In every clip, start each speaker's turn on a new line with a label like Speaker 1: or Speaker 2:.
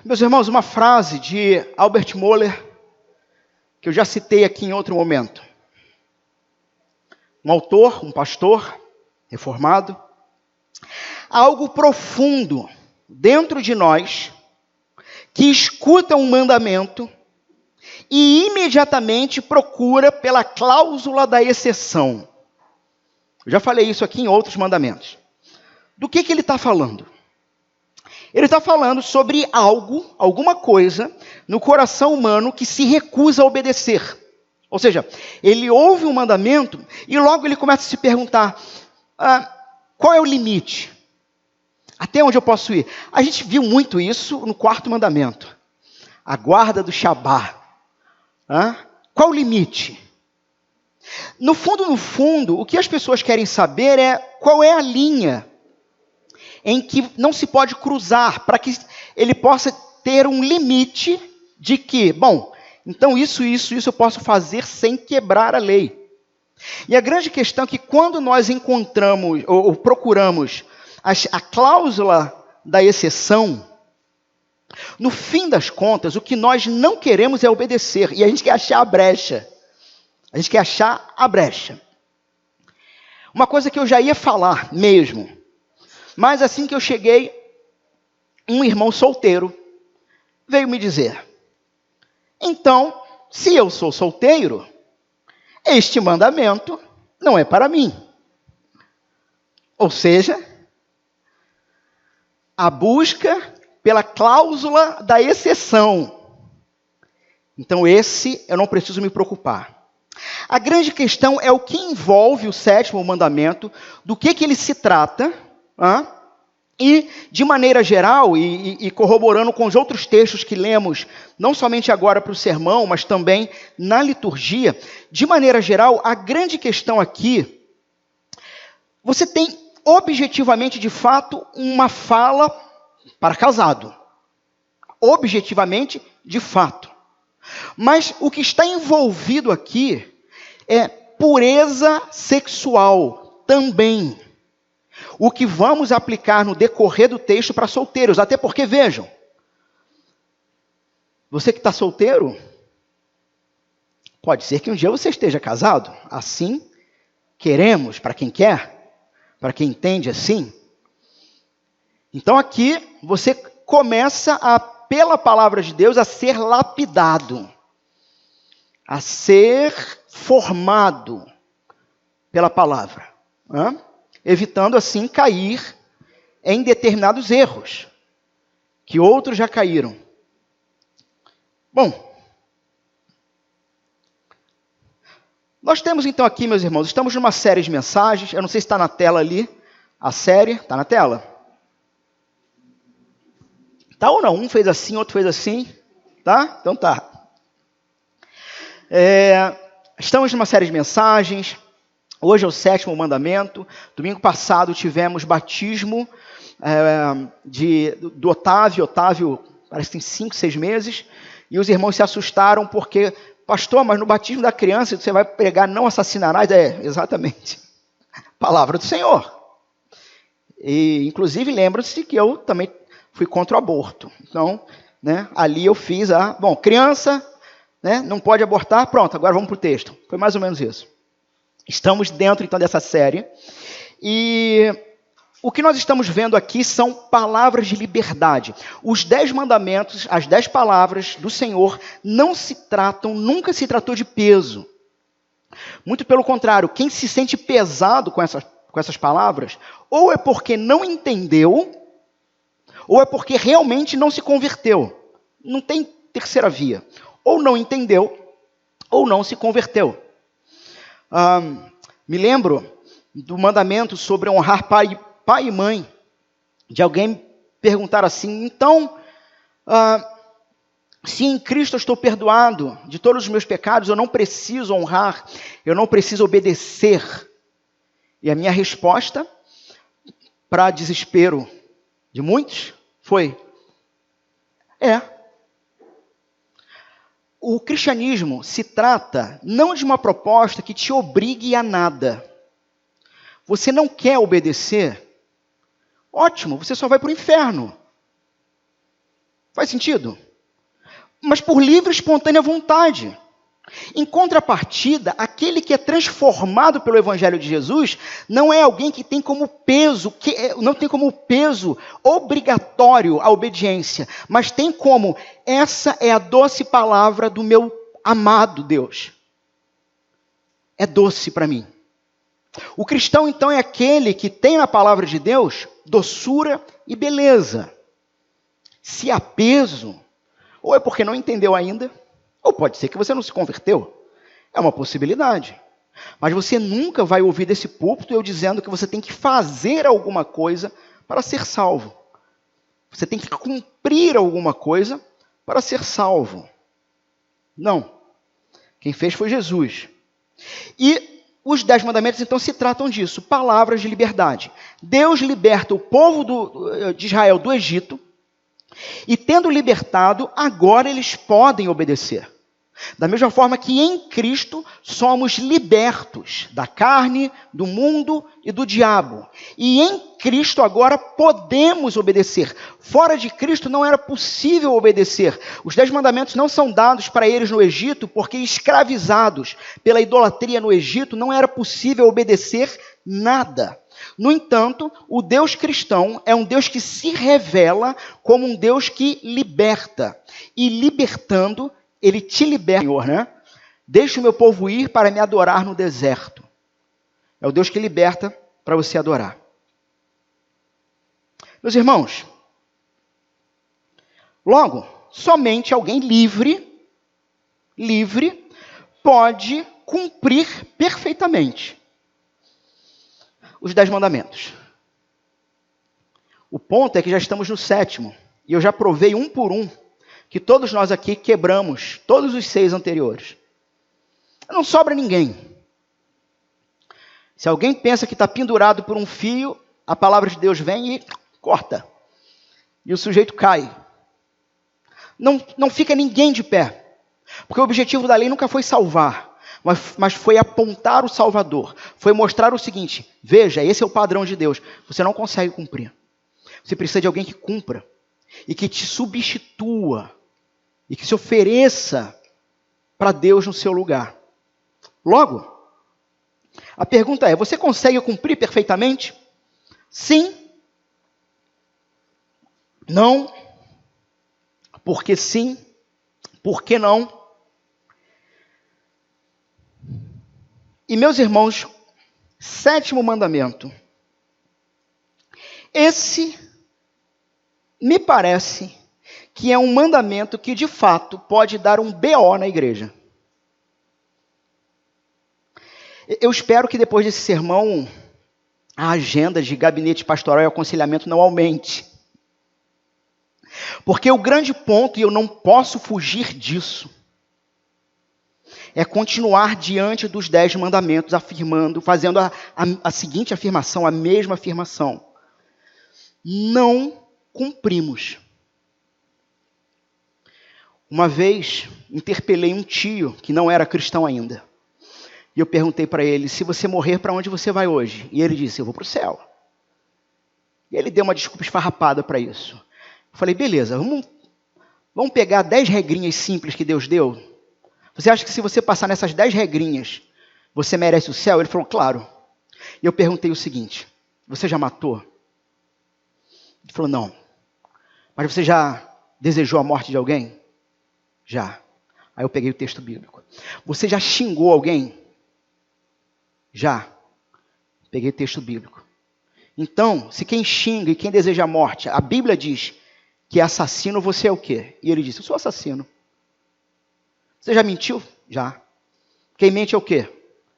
Speaker 1: Meus irmãos, uma frase de Albert Mohler, que eu já citei aqui em outro momento. Um autor, um pastor reformado. Há algo profundo dentro de nós que escuta um mandamento e imediatamente procura pela cláusula da exceção. Eu já falei isso aqui em outros mandamentos. Do que ele está falando? Ele está falando sobre algo, alguma coisa, no coração humano que se recusa a obedecer. Ou seja, ele ouve um mandamento e logo ele começa a se perguntar, qual é o limite? Até onde eu posso ir? A gente viu muito isso no 4º mandamento. A guarda do Shabá. Qual o limite? No fundo, o que as pessoas querem saber é qual é a linha em que não se pode cruzar, para que ele possa ter um limite de que, bom, então isso eu posso fazer sem quebrar a lei. E a grande questão é que quando nós encontramos, ou procuramos a cláusula da exceção, no fim das contas, o que nós não queremos é obedecer, e a gente quer achar a brecha. A gente quer achar a brecha. Uma coisa que eu já ia falar mesmo, mas assim que eu cheguei, um irmão solteiro veio me dizer, então, se eu sou solteiro, este mandamento não é para mim. Ou seja, a busca pela cláusula da exceção. Então esse eu não preciso me preocupar. A grande questão é o que envolve o 7º mandamento, do que ele se trata, e de maneira geral, e corroborando com os outros textos que lemos, não somente agora para o sermão, mas também na liturgia, de maneira geral, a grande questão aqui, você tem objetivamente, de fato, uma fala para casado. Objetivamente, de fato. Mas o que está envolvido aqui é pureza sexual também. O que vamos aplicar no decorrer do texto para solteiros. Até porque, vejam, você que está solteiro, pode ser que um dia você esteja casado. Assim, queremos, para quem quer, para quem entende assim. Então aqui, você começa pela palavra de Deus, a ser lapidado, a ser formado pela palavra, evitando assim cair em determinados erros, que outros já caíram. Bom, nós temos então aqui, meus irmãos, estamos numa série de mensagens, eu não sei se está na tela ali, a série, está na tela? Tá ou não? Um fez assim, outro fez assim. Tá? Então tá. Estamos numa série de mensagens. Hoje é o 7º mandamento. Domingo passado tivemos batismo do Otávio. Otávio parece que tem 5, 6 meses. E os irmãos se assustaram porque, pastor, mas no batismo da criança você vai pregar não assassinarás? Exatamente. Palavra do Senhor. E inclusive lembra-se que eu também fui contra o aborto. Então, ali eu fiz criança, não pode abortar, pronto, agora vamos para o texto. Foi mais ou menos isso. Estamos dentro, então, dessa série. E o que nós estamos vendo aqui são palavras de liberdade. Os 10 mandamentos, as 10 palavras do Senhor, nunca se tratou de peso. Muito pelo contrário, quem se sente pesado com essas palavras, ou é porque não entendeu, ou é porque realmente não se converteu. Não tem terceira via. Ou não entendeu, ou não se converteu. Me lembro do mandamento sobre honrar pai e mãe. De alguém perguntar assim, então, se em Cristo eu estou perdoado de todos os meus pecados, eu não preciso honrar, eu não preciso obedecer. E a minha resposta, para desespero de muitos, foi, o cristianismo se trata não de uma proposta que te obrigue a nada. Você não quer obedecer? Ótimo, você só vai para o inferno. Faz sentido? Mas por livre e espontânea vontade. Em contrapartida, aquele que é transformado pelo Evangelho de Jesus não é alguém que tem como peso, não tem como peso obrigatório a obediência, mas tem como, essa é a doce palavra do meu amado Deus. É doce para mim. O cristão, então, é aquele que tem na palavra de Deus doçura e beleza. Se há peso, ou é porque não entendeu ainda, ou pode ser que você não se converteu. É uma possibilidade. Mas você nunca vai ouvir desse púlpito eu dizendo que você tem que fazer alguma coisa para ser salvo. Você tem que cumprir alguma coisa para ser salvo. Não. Quem fez foi Jesus. E os 10 mandamentos, então, se tratam disso. Palavras de liberdade. Deus liberta o povo de Israel do Egito. E tendo libertado, agora eles podem obedecer. Da mesma forma que em Cristo somos libertos da carne, do mundo e do diabo. E em Cristo agora podemos obedecer. Fora de Cristo não era possível obedecer. Os 10 mandamentos não são dados para eles no Egito, porque escravizados pela idolatria no Egito, não era possível obedecer nada. No entanto, o Deus cristão é um Deus que se revela como um Deus que liberta. E libertando, Ele te liberta, Senhor, né? Deixa o meu povo ir para me adorar no deserto. É o Deus que liberta para você adorar. Meus irmãos, logo, somente alguém livre pode cumprir perfeitamente os 10 mandamentos. O ponto é que já estamos no 7º, e eu já provei um por um que todos nós aqui quebramos todos os 6 anteriores. Não sobra ninguém. Se alguém pensa que está pendurado por um fio, a palavra de Deus vem e corta. E o sujeito cai. Não fica ninguém de pé. Porque o objetivo da lei nunca foi salvar, mas foi apontar o Salvador. Foi mostrar o seguinte: veja, esse é o padrão de Deus. Você não consegue cumprir. Você precisa de alguém que cumpra. E que te substitua. E que se ofereça para Deus no seu lugar. Logo, a pergunta é: você consegue cumprir perfeitamente? Sim. Não. Por que sim? Por que não? E meus irmãos, 7º mandamento. Esse me parece que é um mandamento que de fato pode dar um BO na igreja. Eu espero que depois desse sermão a agenda de gabinete pastoral e aconselhamento não aumente. Porque o grande ponto, e eu não posso fugir disso, é continuar diante dos 10 mandamentos, afirmando, fazendo a seguinte afirmação, a mesma afirmação. Não cumprimos. Uma vez, interpelei um tio, que não era cristão ainda. E eu perguntei para ele: se você morrer, para onde você vai hoje? E ele disse: eu vou para o céu. E ele deu uma desculpa esfarrapada para isso. Eu falei: beleza, vamos pegar 10 regrinhas simples que Deus deu? Você acha que se você passar nessas 10 regrinhas, você merece o céu? Ele falou: claro. E eu perguntei o seguinte: você já matou? Ele falou: não. Mas você já desejou a morte de alguém? Já. Aí eu peguei o texto bíblico. Você já xingou alguém? Já. Peguei o texto bíblico. Então, se quem xinga e quem deseja a morte, a Bíblia diz que assassino, você é o quê? E ele disse: eu sou assassino. Você já mentiu? Já. Quem mente é o quê?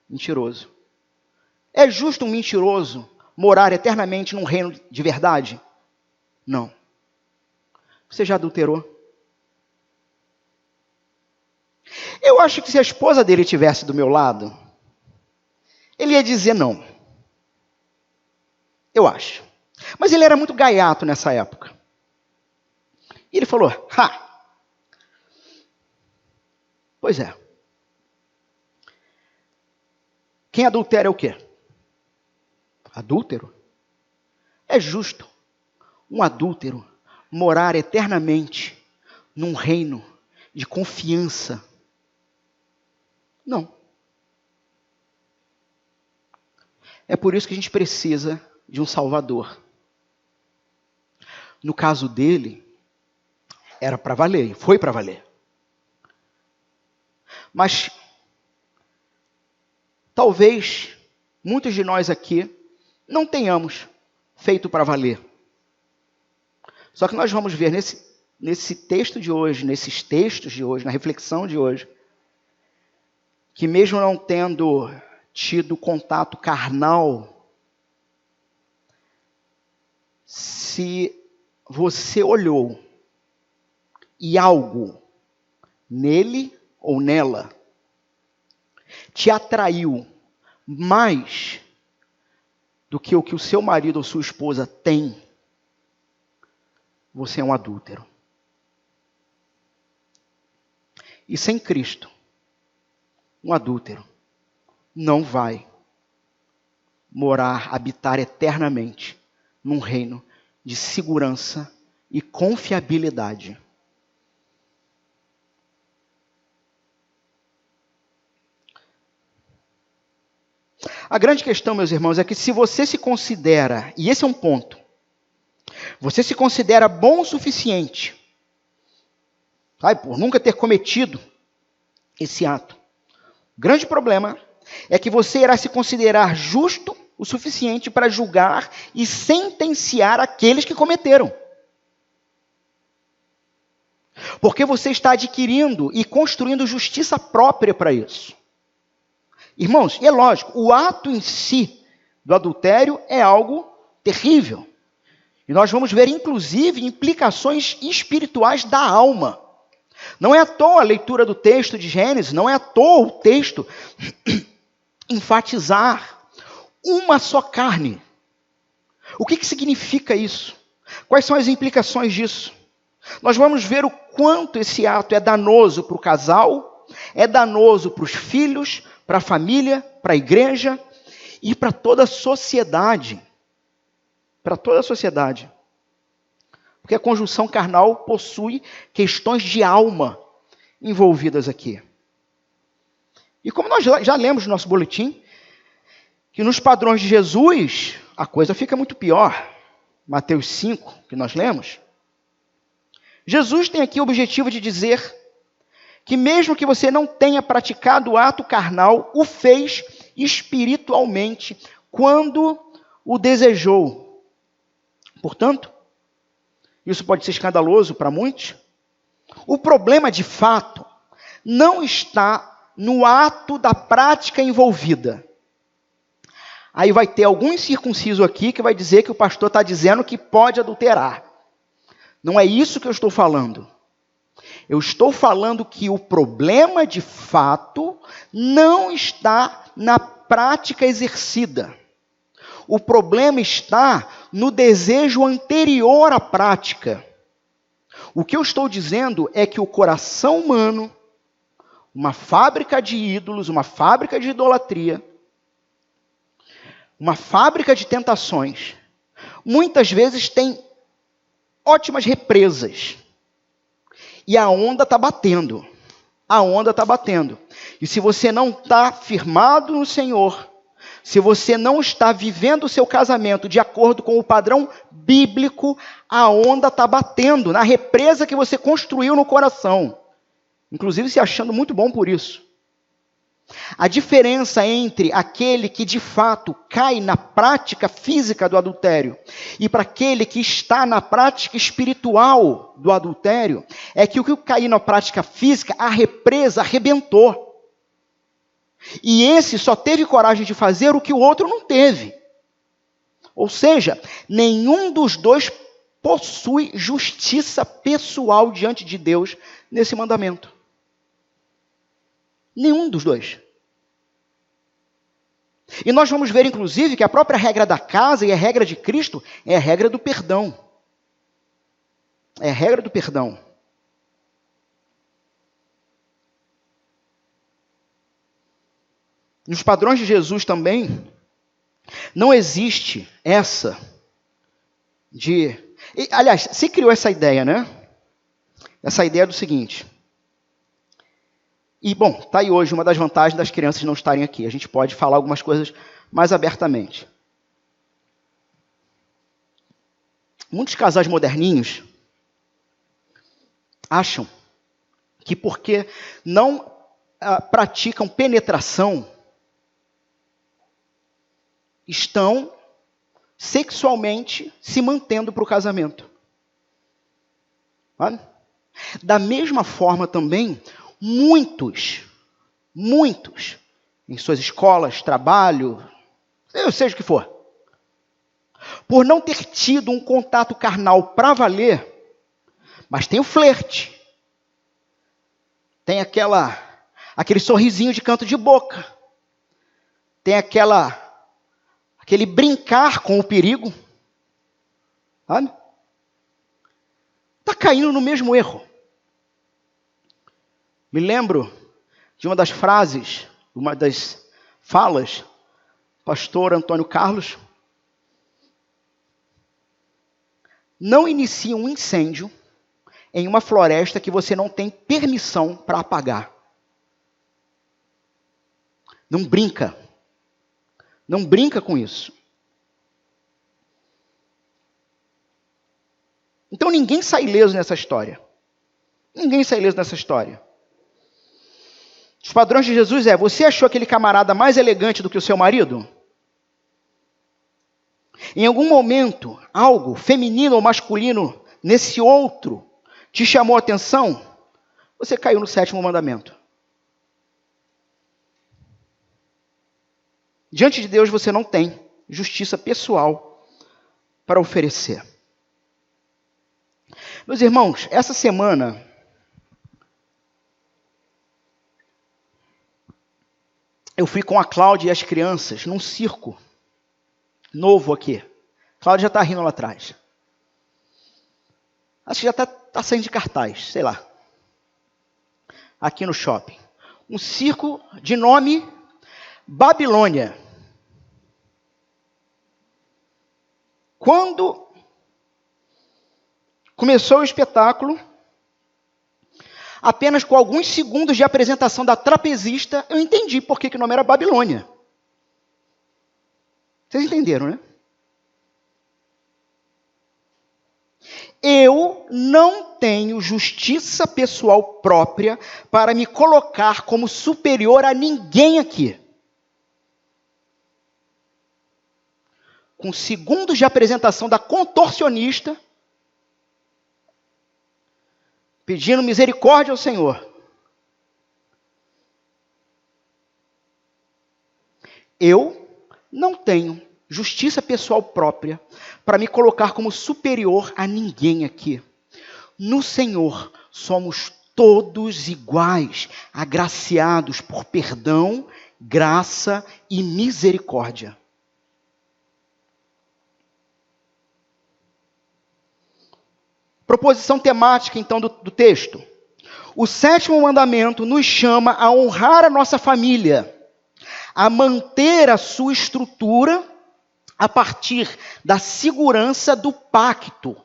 Speaker 1: Mentiroso. É justo um mentiroso morar eternamente num reino de verdade? Não. Você já adulterou? Eu acho que se a esposa dele estivesse do meu lado, ele ia dizer não. Eu acho. Mas ele era muito gaiato nessa época. E ele falou: pois é. Quem adultera é o quê? Adúltero? É justo um adúltero morar eternamente num reino de confiança. Não. É por isso que a gente precisa de um Salvador. No caso dele, era para valer, foi para valer. Mas, talvez, muitos de nós aqui não tenhamos feito para valer. Só que nós vamos ver nesse texto de hoje, nesses textos de hoje, na reflexão de hoje, que mesmo não tendo tido contato carnal, se você olhou e algo nele ou nela te atraiu mais do que o seu marido ou sua esposa tem, você é um adúltero. E sem Cristo, um adúltero não vai habitar eternamente num reino de segurança e confiabilidade. A grande questão, meus irmãos, é que se você se considera, e esse é um ponto, você se considera bom o suficiente, sabe, por nunca ter cometido esse ato. O grande problema é que você irá se considerar justo o suficiente para julgar e sentenciar aqueles que cometeram. Porque você está adquirindo e construindo justiça própria para isso. Irmãos, e é lógico, o ato em si do adultério é algo terrível. E nós vamos ver, inclusive, implicações espirituais da alma. Não é à toa a leitura do texto de Gênesis, não é à toa o texto enfatizar uma só carne. O que significa isso? Quais são as implicações disso? Nós vamos ver o quanto esse ato é danoso para o casal, é danoso para os filhos, para a família, para a igreja e para toda a sociedade. Para toda a sociedade. Porque a conjunção carnal possui questões de alma envolvidas aqui. E como nós já lemos no nosso boletim, que nos padrões de Jesus, a coisa fica muito pior. Mateus 5, que nós lemos. Jesus tem aqui o objetivo de dizer que mesmo que você não tenha praticado o ato carnal, o fez espiritualmente quando o desejou. Portanto, isso pode ser escandaloso para muitos. O problema, de fato, não está no ato da prática envolvida. Aí vai ter algum incircunciso aqui que vai dizer que o pastor está dizendo que pode adulterar. Não é isso que eu estou falando. Eu estou falando que o problema, de fato, não está na prática exercida. O problema está no desejo anterior à prática. O que eu estou dizendo é que o coração humano, uma fábrica de ídolos, uma fábrica de idolatria, uma fábrica de tentações, muitas vezes tem ótimas represas. E a onda está batendo. A onda está batendo. E se você não está firmado no Senhor, se você não está vivendo o seu casamento de acordo com o padrão bíblico, a onda está batendo na represa que você construiu no coração. Inclusive se achando muito bom por isso. A diferença entre aquele que de fato cai na prática física do adultério e para aquele que está na prática espiritual do adultério é que o que cair na prática física, a represa arrebentou. E esse só teve coragem de fazer o que o outro não teve. Ou seja, nenhum dos dois possui justiça pessoal diante de Deus nesse mandamento. Nenhum dos dois. E nós vamos ver, inclusive, que a própria regra da casa e a regra de Cristo é a regra do perdão. É a regra do perdão. Nos padrões de Jesus também, não existe essa de... Aliás, se criou essa ideia, né? essa ideia do seguinte. E, bom, está aí hoje uma das vantagens das crianças não estarem aqui. A gente pode falar algumas coisas mais abertamente. Muitos casais moderninhos acham que porque não praticam penetração, estão sexualmente se mantendo para o casamento. Sabe? Da mesma forma também, muitos, em suas escolas, trabalho, seja o que for, por não ter tido um contato carnal para valer, mas tem o flerte, tem aquele sorrisinho de canto de boca, tem aquele brincar com o perigo, sabe? Está caindo no mesmo erro. Me lembro de uma das frases, uma das falas, do pastor Antônio Carlos. Não inicie um incêndio em uma floresta que você não tem permissão para apagar. Não brinca. Não brinca com isso. Então ninguém sai ileso nessa história. Ninguém sai ileso nessa história. Os padrões de Jesus você achou aquele camarada mais elegante do que o seu marido? Em algum momento, algo feminino ou masculino nesse outro te chamou a atenção? Você caiu no 7º mandamento. Diante de Deus você não tem justiça pessoal para oferecer. Meus irmãos, essa semana eu fui com a Cláudia e as crianças num circo novo aqui. A Cláudia já está rindo lá atrás. Acho que já está saindo de cartaz, sei lá. Aqui no shopping. Um circo de nome Babilônia. Quando começou o espetáculo, apenas com alguns segundos de apresentação da trapezista, eu entendi por que o nome era Babilônia. Vocês entenderam, né? Eu não tenho justiça pessoal própria para me colocar como superior a ninguém aqui. Com segundos de apresentação da contorcionista, pedindo misericórdia ao Senhor. Eu não tenho justiça pessoal própria para me colocar como superior a ninguém aqui. No Senhor somos todos iguais, agraciados por perdão, graça e misericórdia. Proposição temática, então, do texto. O 7º mandamento nos chama a honrar a nossa família, a manter a sua estrutura a partir da segurança do pacto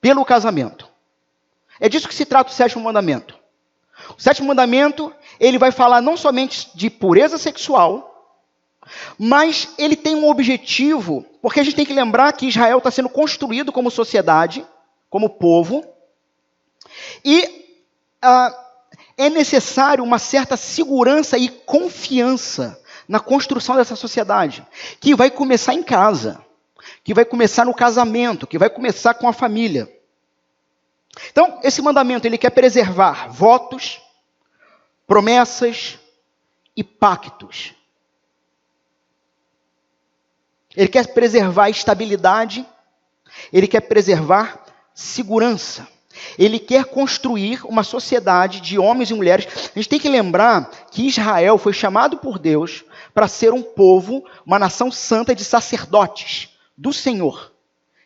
Speaker 1: pelo casamento. É disso que se trata o 7º mandamento. O 7º mandamento, ele vai falar não somente de pureza sexual, mas ele tem um objetivo, porque a gente tem que lembrar que Israel está sendo construído como sociedade, como povo, e é necessário uma certa segurança e confiança na construção dessa sociedade, que vai começar em casa, que vai começar no casamento, que vai começar com a família. Então, esse mandamento, ele quer preservar votos, promessas e pactos. Ele quer preservar estabilidade, ele quer preservar segurança. Ele quer construir uma sociedade de homens e mulheres. A gente tem que lembrar que Israel foi chamado por Deus para ser um povo, uma nação santa de sacerdotes do Senhor,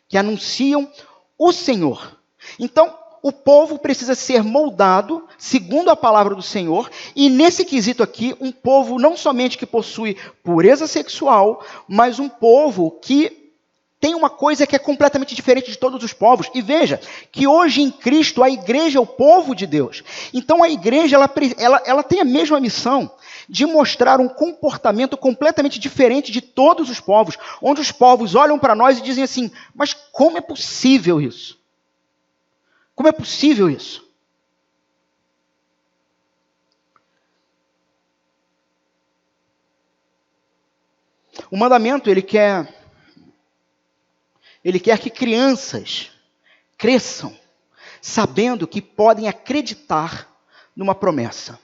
Speaker 1: que anunciam o Senhor. Então, o povo precisa ser moldado segundo a palavra do Senhor, e nesse quesito aqui, um povo não somente que possui pureza sexual, mas um povo que tem uma coisa que é completamente diferente de todos os povos. E veja, que hoje em Cristo a igreja é o povo de Deus. Então a igreja ela tem a mesma missão de mostrar um comportamento completamente diferente de todos os povos, onde os povos olham para nós e dizem assim, mas como é possível isso? Como é possível isso? O mandamento, ele quer que crianças cresçam sabendo que podem acreditar numa promessa.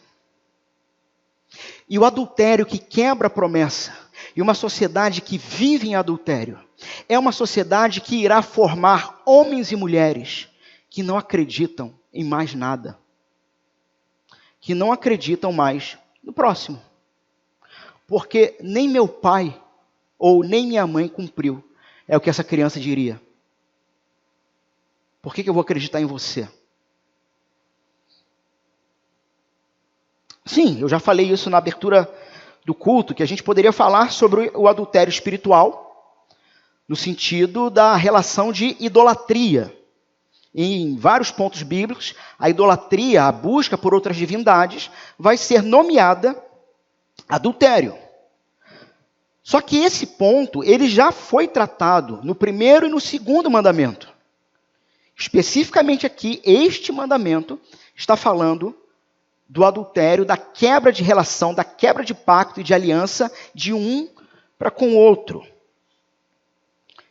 Speaker 1: E o adultério que quebra a promessa, e uma sociedade que vive em adultério, é uma sociedade que irá formar homens e mulheres que não acreditam em mais nada. Que não acreditam mais no próximo. Porque nem meu pai ou nem minha mãe cumpriu. É o que essa criança diria. Por que eu vou acreditar em você? Sim, eu já falei isso na abertura do culto, que a gente poderia falar sobre o adultério espiritual, no sentido da relação de idolatria. Em vários pontos bíblicos, a idolatria, a busca por outras divindades, vai ser nomeada adultério. Só que esse ponto, ele já foi tratado no primeiro e no segundo mandamento. Especificamente aqui, este mandamento está falando do adultério, da quebra de relação, da quebra de pacto e de aliança de um para com o outro.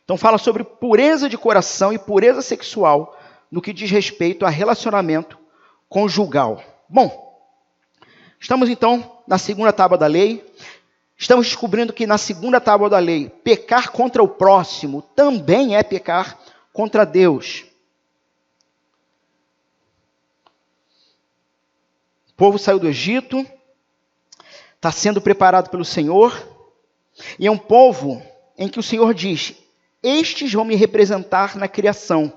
Speaker 1: Então fala sobre pureza de coração e pureza sexual no que diz respeito a relacionamento conjugal. Bom, estamos então na segunda tábua da lei. Estamos descobrindo que na segunda tábua da lei, pecar contra o próximo também é pecar contra Deus. O povo saiu do Egito, está sendo preparado pelo Senhor, e é um povo em que o Senhor diz, estes vão me representar na criação,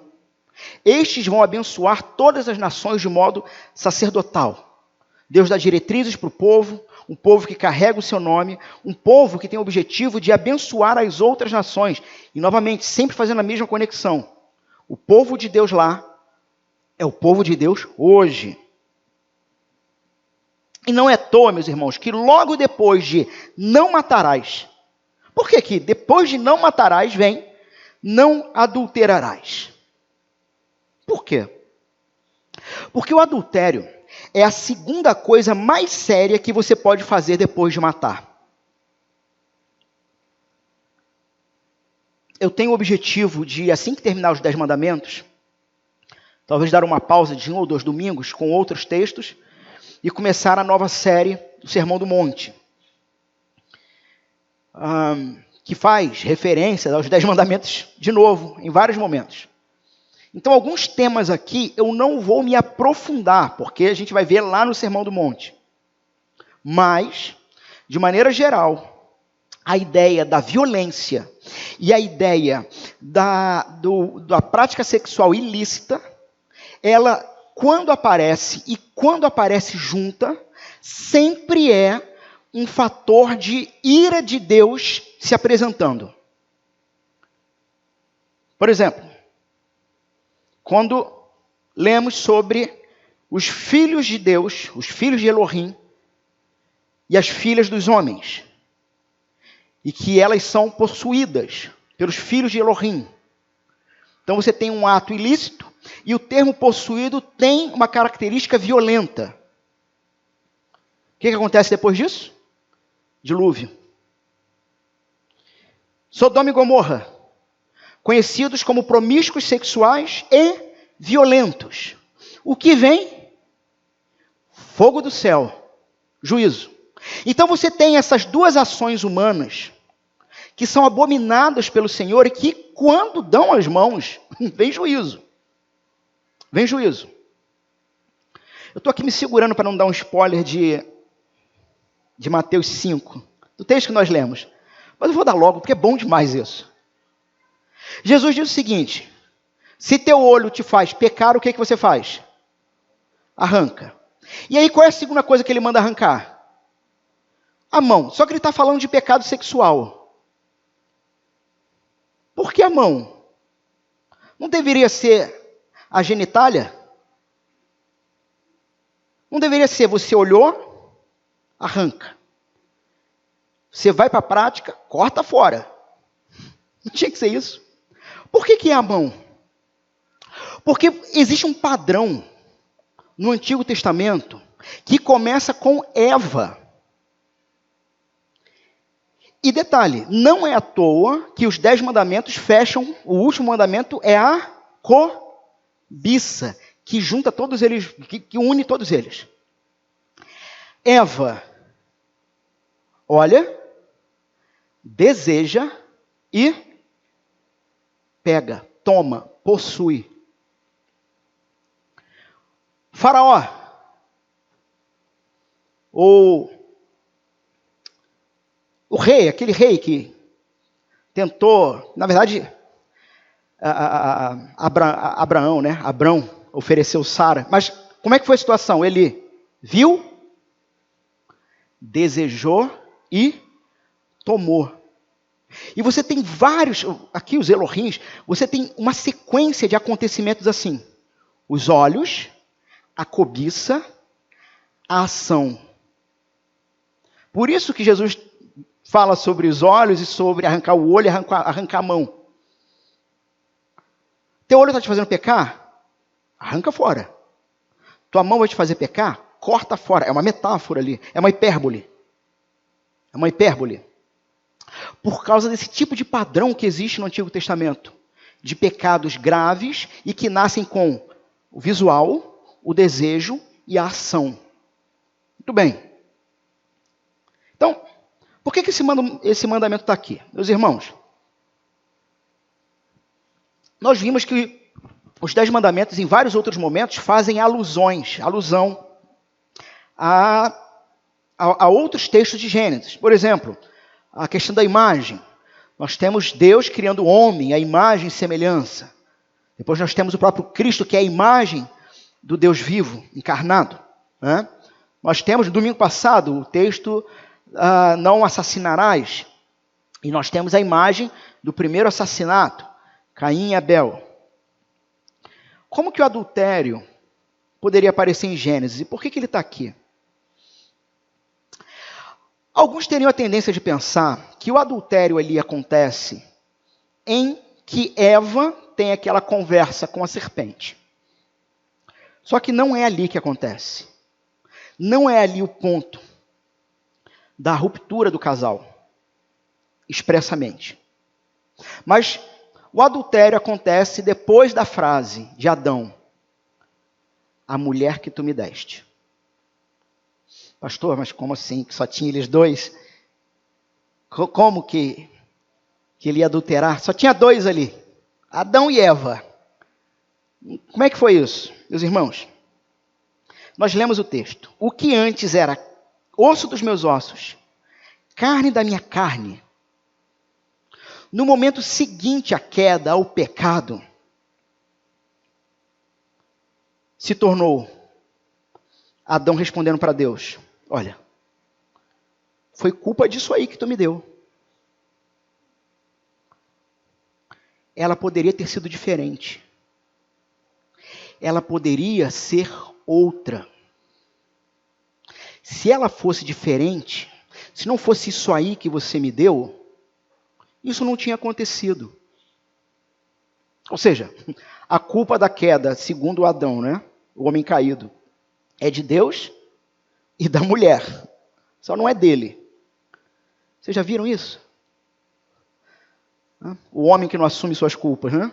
Speaker 1: estes vão abençoar todas as nações de modo sacerdotal. Deus dá diretrizes para o povo, um povo que carrega o seu nome, um povo que tem o objetivo de abençoar as outras nações. E, novamente, sempre fazendo a mesma conexão. O povo de Deus lá é o povo de Deus hoje. E não é à toa, meus irmãos, que logo depois de não matarás, por que depois de não matarás vem não adulterarás? Por quê? Porque o adultério é a segunda coisa mais séria que você pode fazer depois de matar. Eu tenho o objetivo de, assim que terminar os 10 mandamentos, talvez dar uma pausa de 1 ou 2 domingos com outros textos e começar a nova série do Sermão do Monte, que faz referência aos 10 mandamentos de novo, em vários momentos. Então, alguns temas aqui eu não vou me aprofundar, porque a gente vai ver lá no Sermão do Monte. Mas, de maneira geral, a ideia da violência e a ideia da prática sexual ilícita, ela, quando aparece e quando aparece junta, sempre é um fator de ira de Deus se apresentando. Por exemplo, quando lemos sobre os filhos de Deus, os filhos de Elohim, e as filhas dos homens, e que elas são possuídas pelos filhos de Elohim. Então você tem um ato ilícito, e o termo possuído tem uma característica violenta. O que acontece depois disso? Dilúvio. Sodoma e Gomorra, conhecidos como promíscuos sexuais e violentos. O que vem? Fogo do céu, juízo. Então você tem essas duas ações humanas que são abominadas pelo Senhor e que, quando dão as mãos, vem juízo. Vem juízo. Eu estou aqui me segurando para não dar um spoiler de Mateus 5, do texto que nós lemos. Mas eu vou dar logo, porque é bom demais isso. Jesus diz o seguinte: se teu olho te faz pecar, o que você faz? Arranca. E aí qual é a segunda coisa que ele manda arrancar? A mão. Só que ele está falando de pecado sexual. Por que a mão? Não deveria ser a genitália? Não deveria ser você olhou, arranca. Você vai para a prática, corta fora. Não tinha que ser isso. Por que é a mão? Porque existe um padrão no Antigo Testamento que começa com Eva. E detalhe, não é à toa que os 10 mandamentos fecham, o último mandamento é a cobiça, que junta todos eles, que une todos eles. Eva, olha, deseja e pega, toma, possui. Faraó, ou o rei, aquele rei que tentou, na verdade, Abraão, né? Abrão ofereceu Sara. Mas como é que foi a situação? Ele viu, desejou e tomou. E você tem vários, aqui os Elohims, você tem uma sequência de acontecimentos assim. Os olhos, a cobiça, a ação. Por isso que Jesus fala sobre os olhos e sobre arrancar o olho e arrancar a mão. Teu olho está te fazendo pecar? Arranca fora. Tua mão vai te fazer pecar? Corta fora. É uma metáfora ali. É uma hipérbole. É uma hipérbole. Por causa desse tipo de padrão que existe no Antigo Testamento. De pecados graves e que nascem com o visual, o desejo e a ação. Muito bem. Então, por que esse mandamento está aqui? Meus irmãos, nós vimos que os 10 mandamentos, em vários outros momentos, fazem alusão a outros textos de Gênesis. Por exemplo, a questão da imagem. Nós temos Deus criando o homem, a imagem e semelhança. Depois nós temos o próprio Cristo, que é a imagem do Deus vivo, encarnado. Né? Nós temos, no domingo passado, o texto não assassinarás. E nós temos a imagem do primeiro assassinato, Caim e Abel. Como que o adultério poderia aparecer em Gênesis? E por que ele está aqui? Alguns teriam a tendência de pensar que o adultério ali acontece em que Eva tem aquela conversa com a serpente. Só que não é ali que acontece. Não é ali o ponto da ruptura do casal, expressamente. Mas o adultério acontece depois da frase de Adão: a mulher que tu me deste. Pastor, mas como assim? Que só tinha eles dois? Como que ele ia adulterar? Só tinha 2 ali, Adão e Eva. Como é que foi isso, meus irmãos? Nós lemos o texto. O que antes era osso dos meus ossos, carne da minha carne, no momento seguinte à queda, ao pecado, se tornou Adão respondendo para Deus: olha, foi culpa disso aí que tu me deu. Ela poderia ter sido diferente. Ela poderia ser outra. Se ela fosse diferente, se não fosse isso aí que você me deu, isso não tinha acontecido. Ou seja, a culpa da queda, segundo Adão, né? O homem caído, é de Deus e da mulher. Só não é dele. Vocês já viram isso? O homem que não assume suas culpas, né?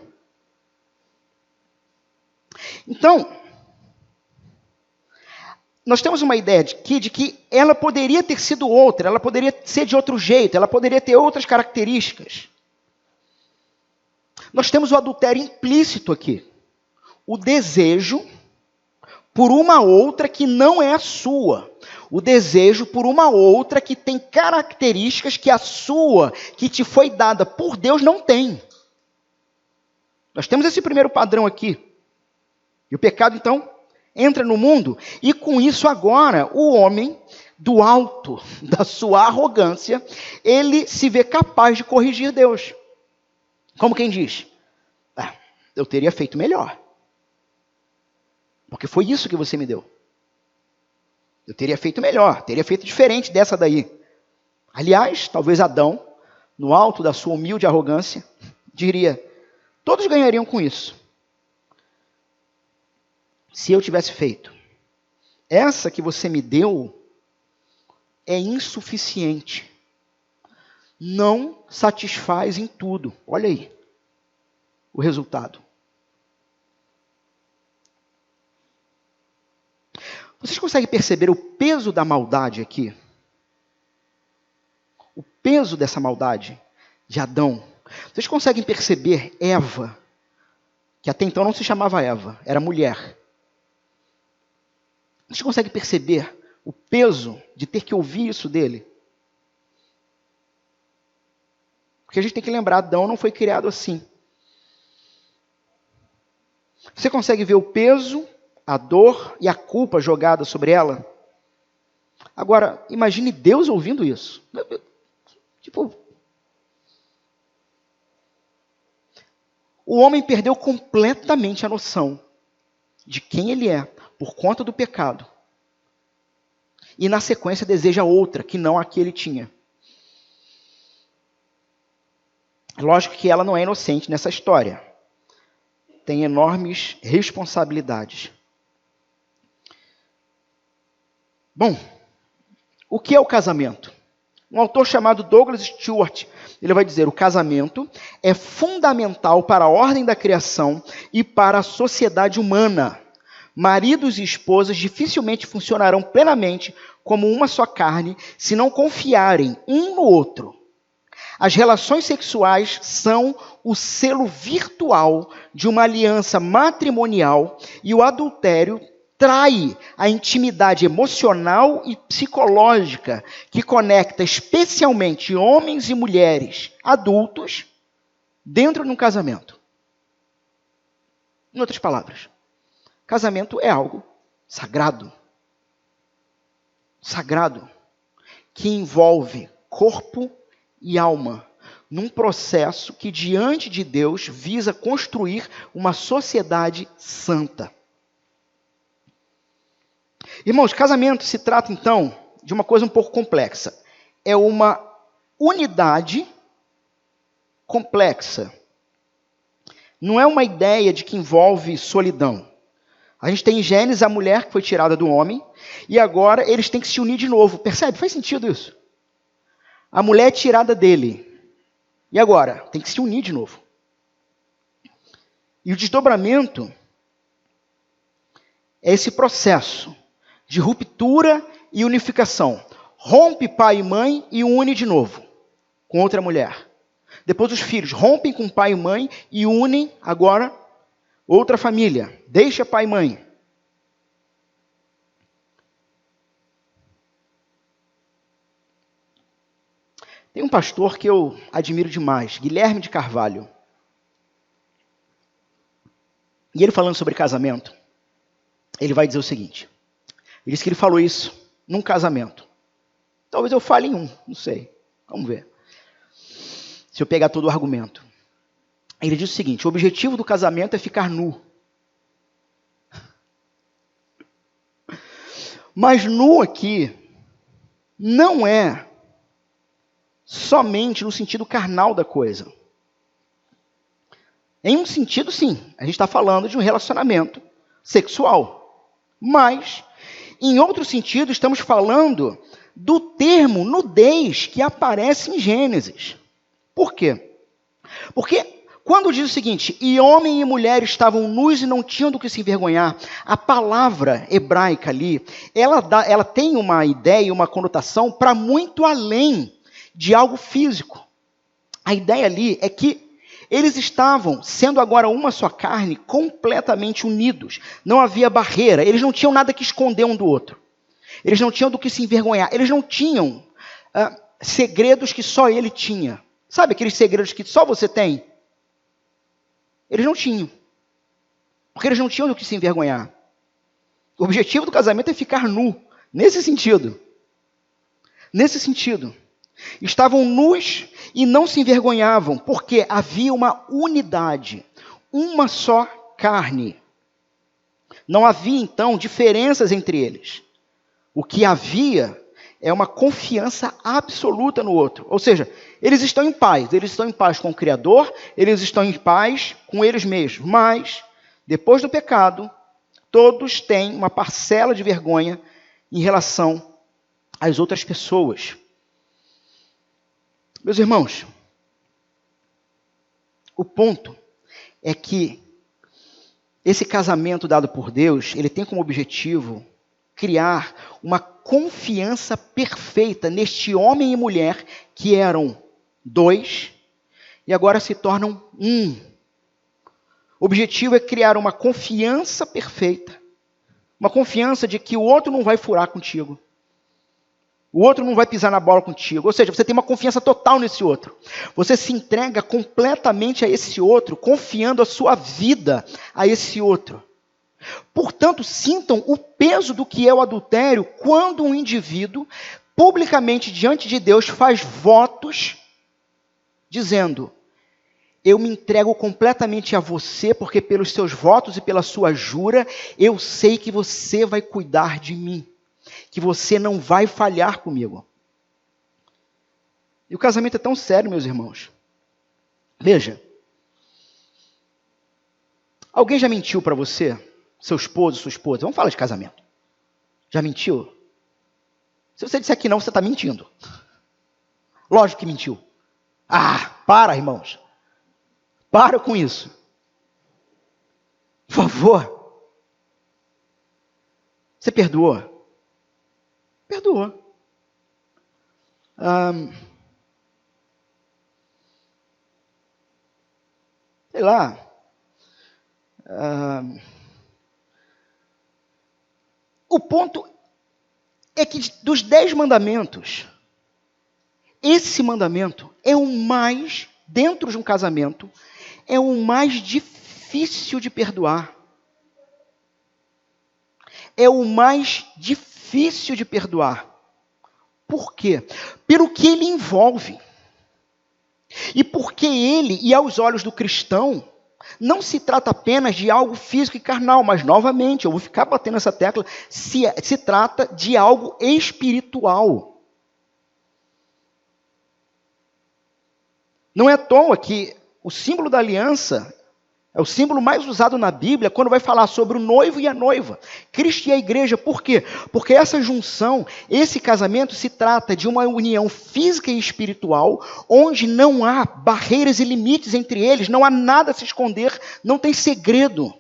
Speaker 1: Então, nós temos uma ideia de que ela poderia ter sido outra, ela poderia ser de outro jeito, ela poderia ter outras características. Nós temos o adultério implícito aqui. O desejo por uma outra que não é a sua. O desejo por uma outra que tem características que a sua, que te foi dada por Deus, não tem. Nós temos esse primeiro padrão aqui. E o pecado, então, entra no mundo, e com isso agora, o homem, do alto da sua arrogância, ele se vê capaz de corrigir Deus. Como quem diz, eu teria feito melhor. Porque foi isso que você me deu. Eu teria feito melhor, teria feito diferente dessa daí. Aliás, talvez Adão, no alto da sua humilde arrogância, diria, todos ganhariam com isso. Se eu tivesse feito. Essa que você me deu é insuficiente. Não satisfaz em tudo. Olha aí o resultado. Vocês conseguem perceber o peso da maldade aqui? O peso dessa maldade de Adão. Vocês conseguem perceber Eva, que até então não se chamava Eva, era mulher. Vocês conseguem perceber o peso de ter que ouvir isso dele? Porque a gente tem que lembrar, Adão não foi criado assim. Você consegue ver o peso, a dor e a culpa jogada sobre ela? Agora, imagine Deus ouvindo isso. O homem perdeu completamente a noção de quem ele é, por conta do pecado. E na sequência deseja outra, que não a que ele tinha. Lógico que ela não é inocente nessa história. Tem enormes responsabilidades. Bom, o que é o casamento? Um autor chamado Douglas Stewart, ele vai dizer, o casamento é fundamental para a ordem da criação e para a sociedade humana. Maridos e esposas dificilmente funcionarão plenamente como uma só carne se não confiarem um no outro. As relações sexuais são o selo virtual de uma aliança matrimonial e o adultério trai a intimidade emocional e psicológica que conecta especialmente homens e mulheres adultos dentro de um casamento. Em outras palavras, casamento é algo sagrado. Sagrado, que envolve corpo e alma, num processo que diante de Deus visa construir uma sociedade santa. Irmãos, casamento se trata então de uma coisa um pouco complexa. É uma unidade complexa. Não é uma ideia de que envolve solidão. A gente tem em Gênesis a mulher que foi tirada do homem e agora eles têm que se unir de novo. Percebe? Faz sentido isso? A mulher é tirada dele. E agora? Tem que se unir de novo. E o desdobramento é esse processo de ruptura e unificação. Rompe pai e mãe e une de novo com outra mulher. Depois os filhos rompem com pai e mãe e unem agora outra família. Deixa pai e mãe. Tem um pastor que eu admiro demais, Guilherme de Carvalho. E ele falando sobre casamento, ele vai dizer o seguinte. Ele disse que ele falou isso num casamento. Talvez eu fale em um, não sei. Vamos ver. Se eu pegar todo o argumento. Ele diz o seguinte, o objetivo do casamento é ficar nu. Mas nu aqui não é somente no sentido carnal da coisa. Em um sentido, sim, a gente está falando de um relacionamento sexual. Mas, em outro sentido, estamos falando do termo nudez que aparece em Gênesis. Por quê? Porque quando diz o seguinte, e homem e mulher estavam nus e não tinham do que se envergonhar, a palavra hebraica ali, ela tem uma ideia, uma conotação para muito além de algo físico. A ideia ali é que eles estavam, sendo agora uma só carne, completamente unidos. Não havia barreira, eles não tinham nada que esconder um do outro. Eles não tinham do que se envergonhar, eles não tinham segredos que só ele tinha. Sabe aqueles segredos que só você tem? Eles não tinham. Porque eles não tinham do que se envergonhar. O objetivo do casamento é ficar nu. Nesse sentido. Nesse sentido. Estavam nus e não se envergonhavam, porque havia uma unidade, uma só carne. Não havia, então, diferenças entre eles. O que havia é uma confiança absoluta no outro. Ou seja, eles estão em paz com o Criador, eles estão em paz com eles mesmos. Mas, depois do pecado, todos têm uma parcela de vergonha em relação às outras pessoas. Meus irmãos, o ponto é que esse casamento dado por Deus, ele tem como objetivo criar uma confiança perfeita neste homem e mulher que eram dois e agora se tornam um. O objetivo é criar uma confiança perfeita, uma confiança de que o outro não vai furar contigo. O outro não vai pisar na bola contigo. Ou seja, você tem uma confiança total nesse outro. Você se entrega completamente a esse outro, confiando a sua vida a esse outro. Portanto, sintam o peso do que é o adultério quando um indivíduo, publicamente diante de Deus, faz votos dizendo: eu me entrego completamente a você, porque pelos seus votos e pela sua jura, eu sei que você vai cuidar de mim, que você não vai falhar comigo. E o casamento é tão sério, meus irmãos. Veja, alguém já mentiu para você? Seu esposo, sua esposa? Vamos falar de casamento. Já mentiu? Se você disser que não, você está mentindo. Lógico que mentiu. Para, irmãos. Para com isso. Por favor. Você perdoou? Perdoou. Sei lá. O ponto é que dos 10 mandamentos, esse mandamento é o mais, dentro de um casamento, é o mais difícil de perdoar. É o mais difícil de perdoar. Por quê? Pelo que ele envolve. E porque ele, e aos olhos do cristão, não se trata apenas de algo físico e carnal, mas, novamente, eu vou ficar batendo essa tecla, se trata de algo espiritual. Não é à toa que o símbolo da aliança é o símbolo mais usado na Bíblia quando vai falar sobre o noivo e a noiva, Cristo e a igreja. Por quê? Porque essa junção, esse casamento se trata de uma união física e espiritual, onde não há barreiras e limites entre eles, não há nada a se esconder, não tem segredo.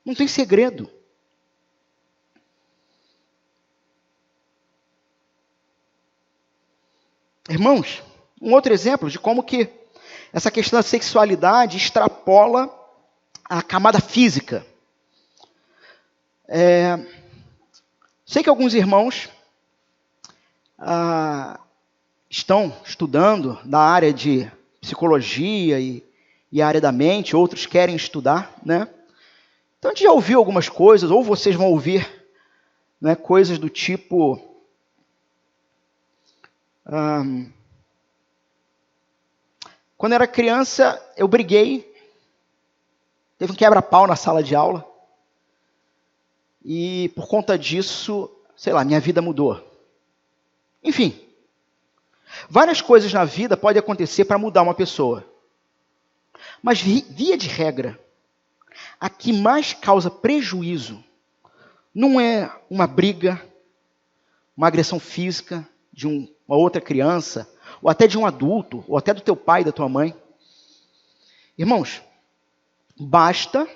Speaker 1: Não tem segredo. Irmãos, um outro exemplo de como que essa questão da sexualidade extrapola a camada física. Sei que alguns irmãos estão estudando na área de psicologia e a área da mente, outros querem estudar, né? Então a gente já ouviu algumas coisas, ou vocês vão ouvir, né, coisas do tipo... Quando eu era criança, eu briguei. Teve um quebra-pau na sala de aula. E por conta disso, sei lá, minha vida mudou. Enfim, várias coisas na vida podem acontecer para mudar uma pessoa. Mas, via de regra, a que mais causa prejuízo não é uma briga, uma agressão física de uma outra criança, ou até de um adulto, ou até do teu pai e da tua mãe. Irmãos, basta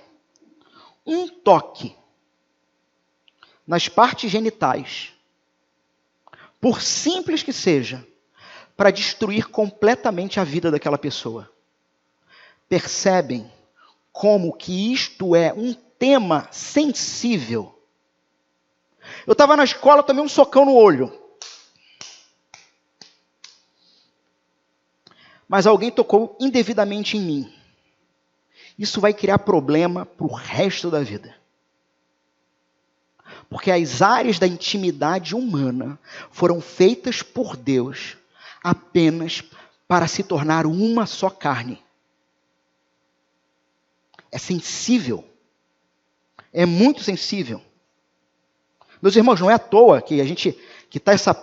Speaker 1: um toque nas partes genitais, por simples que seja, para destruir completamente a vida daquela pessoa. Percebem como que isto é um tema sensível? Eu estava na escola, tomei um socão no olho. Mas alguém tocou indevidamente em mim. Isso vai criar problema para o resto da vida. Porque as áreas da intimidade humana foram feitas por Deus apenas para se tornar uma só carne. É sensível. É muito sensível. Meus irmãos, não é à toa que está essa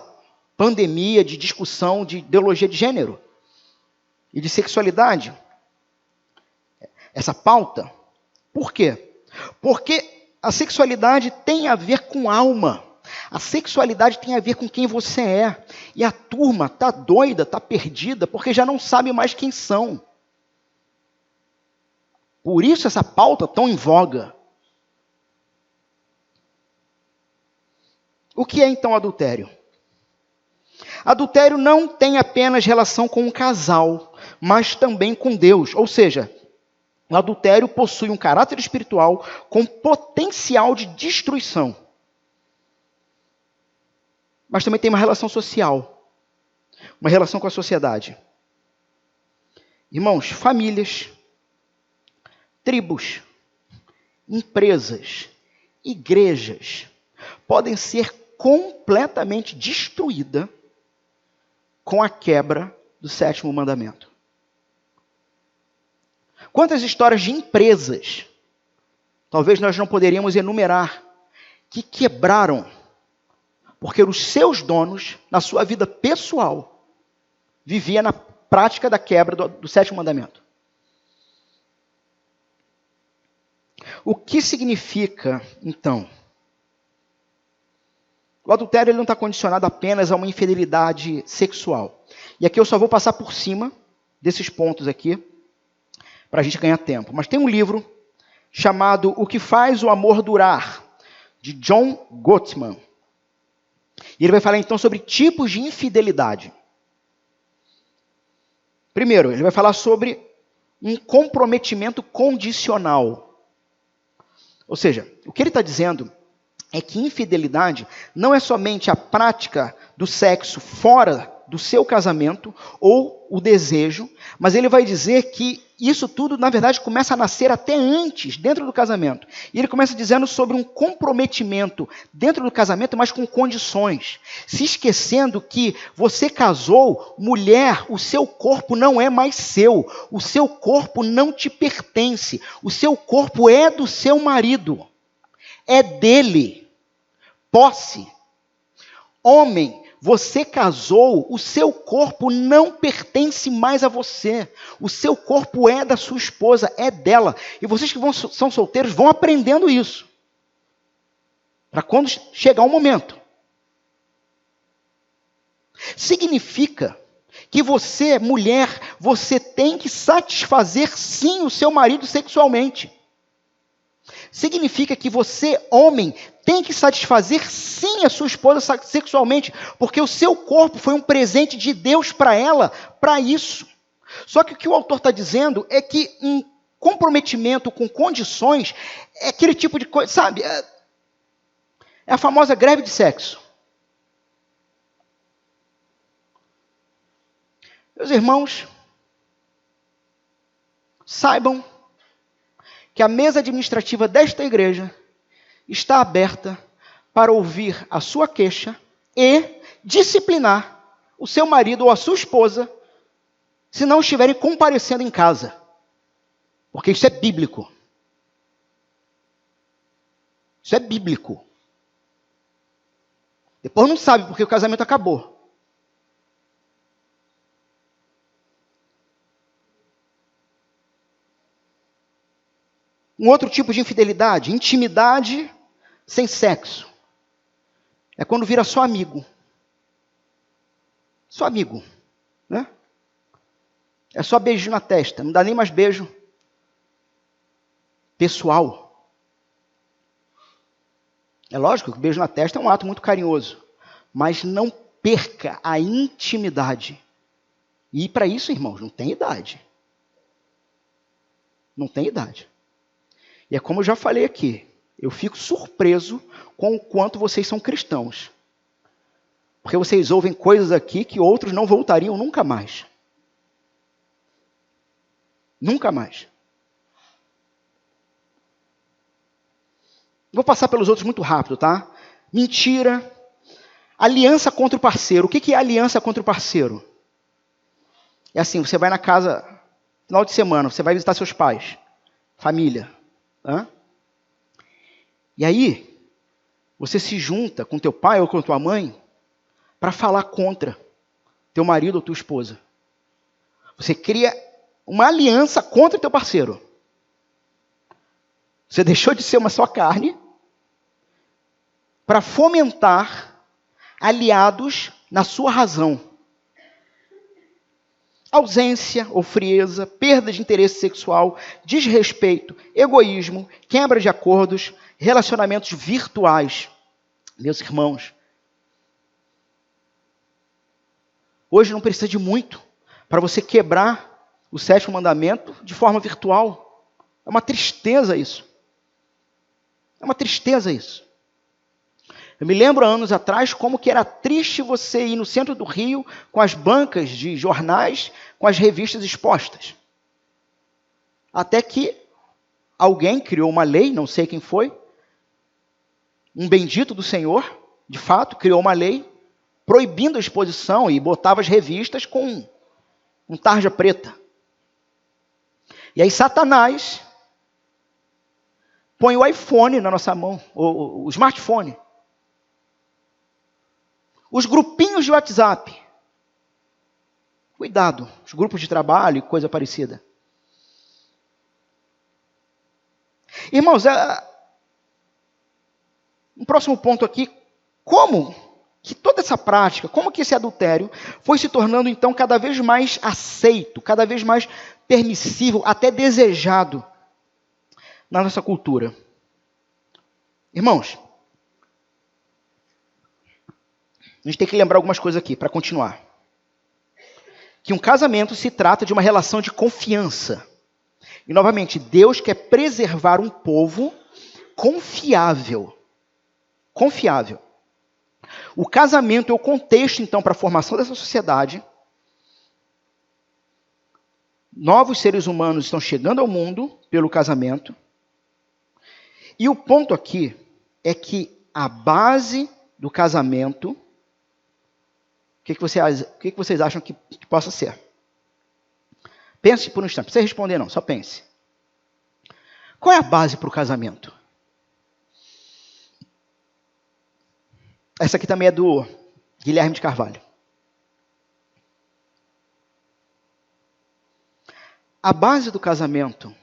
Speaker 1: pandemia de discussão de ideologia de gênero e de sexualidade. Essa pauta. Por quê? Porque a sexualidade tem a ver com alma. A sexualidade tem a ver com quem você é. E a turma está doida, está perdida, porque já não sabe mais quem são. Por isso essa pauta tão em voga. O que é então adultério? Adultério não tem apenas relação com um casal, mas também com Deus. Ou seja, o adultério possui um caráter espiritual com potencial de destruição. Mas também tem uma relação social, uma relação com a sociedade. Irmãos, famílias, tribos, empresas, igrejas podem ser completamente destruídas com a quebra do 7º mandamento. Quantas histórias de empresas, talvez nós não poderíamos enumerar, que quebraram, porque os seus donos, na sua vida pessoal, viviam na prática da quebra do 7º mandamento. O que significa, então? O adultério ele não está condicionado apenas a uma infidelidade sexual. E aqui eu só vou passar por cima desses pontos aqui, para a gente ganhar tempo. Mas tem um livro chamado O que faz o amor durar, de John Gottman. E ele vai falar então sobre tipos de infidelidade. Primeiro, ele vai falar sobre um comprometimento condicional. Ou seja, o que ele está dizendo é que infidelidade não é somente a prática do sexo fora do seu casamento ou o desejo, mas ele vai dizer que isso tudo, na verdade, começa a nascer até antes, dentro do casamento. E ele começa dizendo sobre um comprometimento dentro do casamento, mas com condições. Se esquecendo que você casou, mulher, o seu corpo não é mais seu. O seu corpo não te pertence. O seu corpo é do seu marido. É dele. Posse. Homem, você casou, o seu corpo não pertence mais a você. O seu corpo é da sua esposa, é dela. E vocês que são solteiros vão aprendendo isso. Para quando chegar o momento. Significa que você, mulher, você tem que satisfazer sim o seu marido sexualmente. Significa que você, homem, tem que satisfazer sim a sua esposa sexualmente, porque o seu corpo foi um presente de Deus para ela, para isso. Só que o que o autor está dizendo é que um comprometimento com condições é aquele tipo de coisa, sabe? É a famosa greve de sexo. Meus irmãos, saibam que a mesa administrativa desta igreja está aberta para ouvir a sua queixa e disciplinar o seu marido ou a sua esposa se não estiverem comparecendo em casa. Porque isso é bíblico. Isso é bíblico. Depois não sabe porque o casamento acabou. Um outro tipo de infidelidade, intimidade sem sexo. É quando vira só amigo. Só amigo, né? É só beijo na testa, não dá nem mais beijo pessoal. É lógico que o beijo na testa é um ato muito carinhoso, mas não perca a intimidade. E para isso, irmãos, não tem idade. Não tem idade. E é como eu já falei aqui, eu fico surpreso com o quanto vocês são cristãos. Porque vocês ouvem coisas aqui que outros não voltariam nunca mais. Nunca mais. Vou passar pelos outros muito rápido, tá? mentira, aliança contra o parceiro. O que é aliança contra o parceiro? É assim, você vai na casa, final de semana, você vai visitar seus pais, família. E aí, você se junta com teu pai ou com tua mãe para falar contra teu marido ou tua esposa. Você cria uma aliança contra teu parceiro. Você deixou de ser uma só carne para fomentar aliados na sua razão. Ausência ou frieza, perda de interesse sexual, desrespeito, egoísmo, quebra de acordos, relacionamentos virtuais. Meus irmãos, hoje não precisa de muito para você quebrar o 7º mandamento de forma virtual. É uma tristeza isso. É uma tristeza isso. Eu me lembro, há anos atrás, como que era triste você ir no centro do Rio com as bancas de jornais, com as revistas expostas. Até que alguém criou uma lei, não sei quem foi, um bendito do Senhor, de fato, criou uma lei proibindo a exposição e botava as revistas com tarja preta. E aí Satanás põe o iPhone na nossa mão, o smartphone. Os grupinhos de WhatsApp. Cuidado, os grupos de trabalho e coisa parecida. Irmãos, um próximo ponto aqui, como que toda essa prática, como que esse adultério foi se tornando então cada vez mais aceito, cada vez mais permissível, até desejado na nossa cultura. Irmãos, a gente tem que lembrar algumas coisas aqui para continuar. Que um casamento se trata de uma relação de confiança. E novamente, Deus quer preservar um povo confiável. Confiável. O casamento é o contexto, então, para a formação dessa sociedade. Novos seres humanos estão chegando ao mundo pelo casamento. E o ponto aqui é que a base do casamento, o que vocês acham que possa ser? Pense por um instante, não precisa responder não, só pense. Qual é a base para o casamento? Essa aqui também é do Guilherme de Carvalho. A base do casamento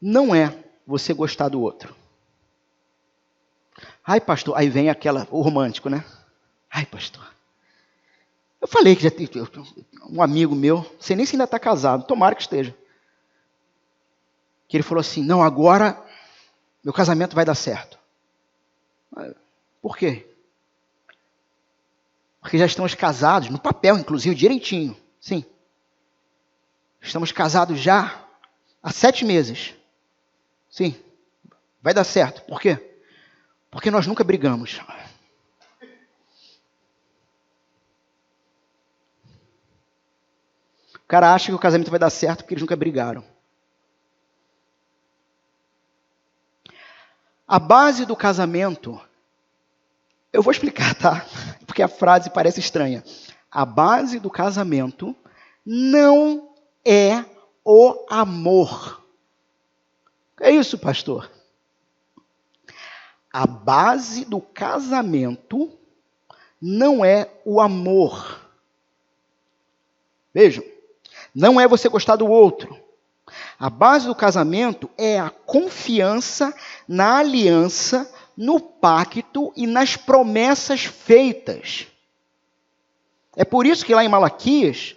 Speaker 1: não é você gostar do outro. Ai, pastor, aí vem o romântico, né? Ai, pastor, eu falei que já tem um amigo meu, não sei nem se ainda está casado, tomara que esteja, que ele falou assim, não, agora meu casamento vai dar certo. Por quê? Porque já estamos casados, no papel, inclusive, direitinho. Sim. Estamos casados já há 7 meses. Sim. Vai dar certo. Por quê? Porque nós nunca brigamos. O cara acha que o casamento vai dar certo porque eles nunca brigaram. A base do casamento, eu vou explicar, tá? Porque a frase parece estranha. A base do casamento não é o amor. É isso, pastor? A base do casamento não é o amor. Vejam, não é você gostar do outro. A base do casamento é a confiança na aliança, no pacto e nas promessas feitas. É por isso que lá em Malaquias,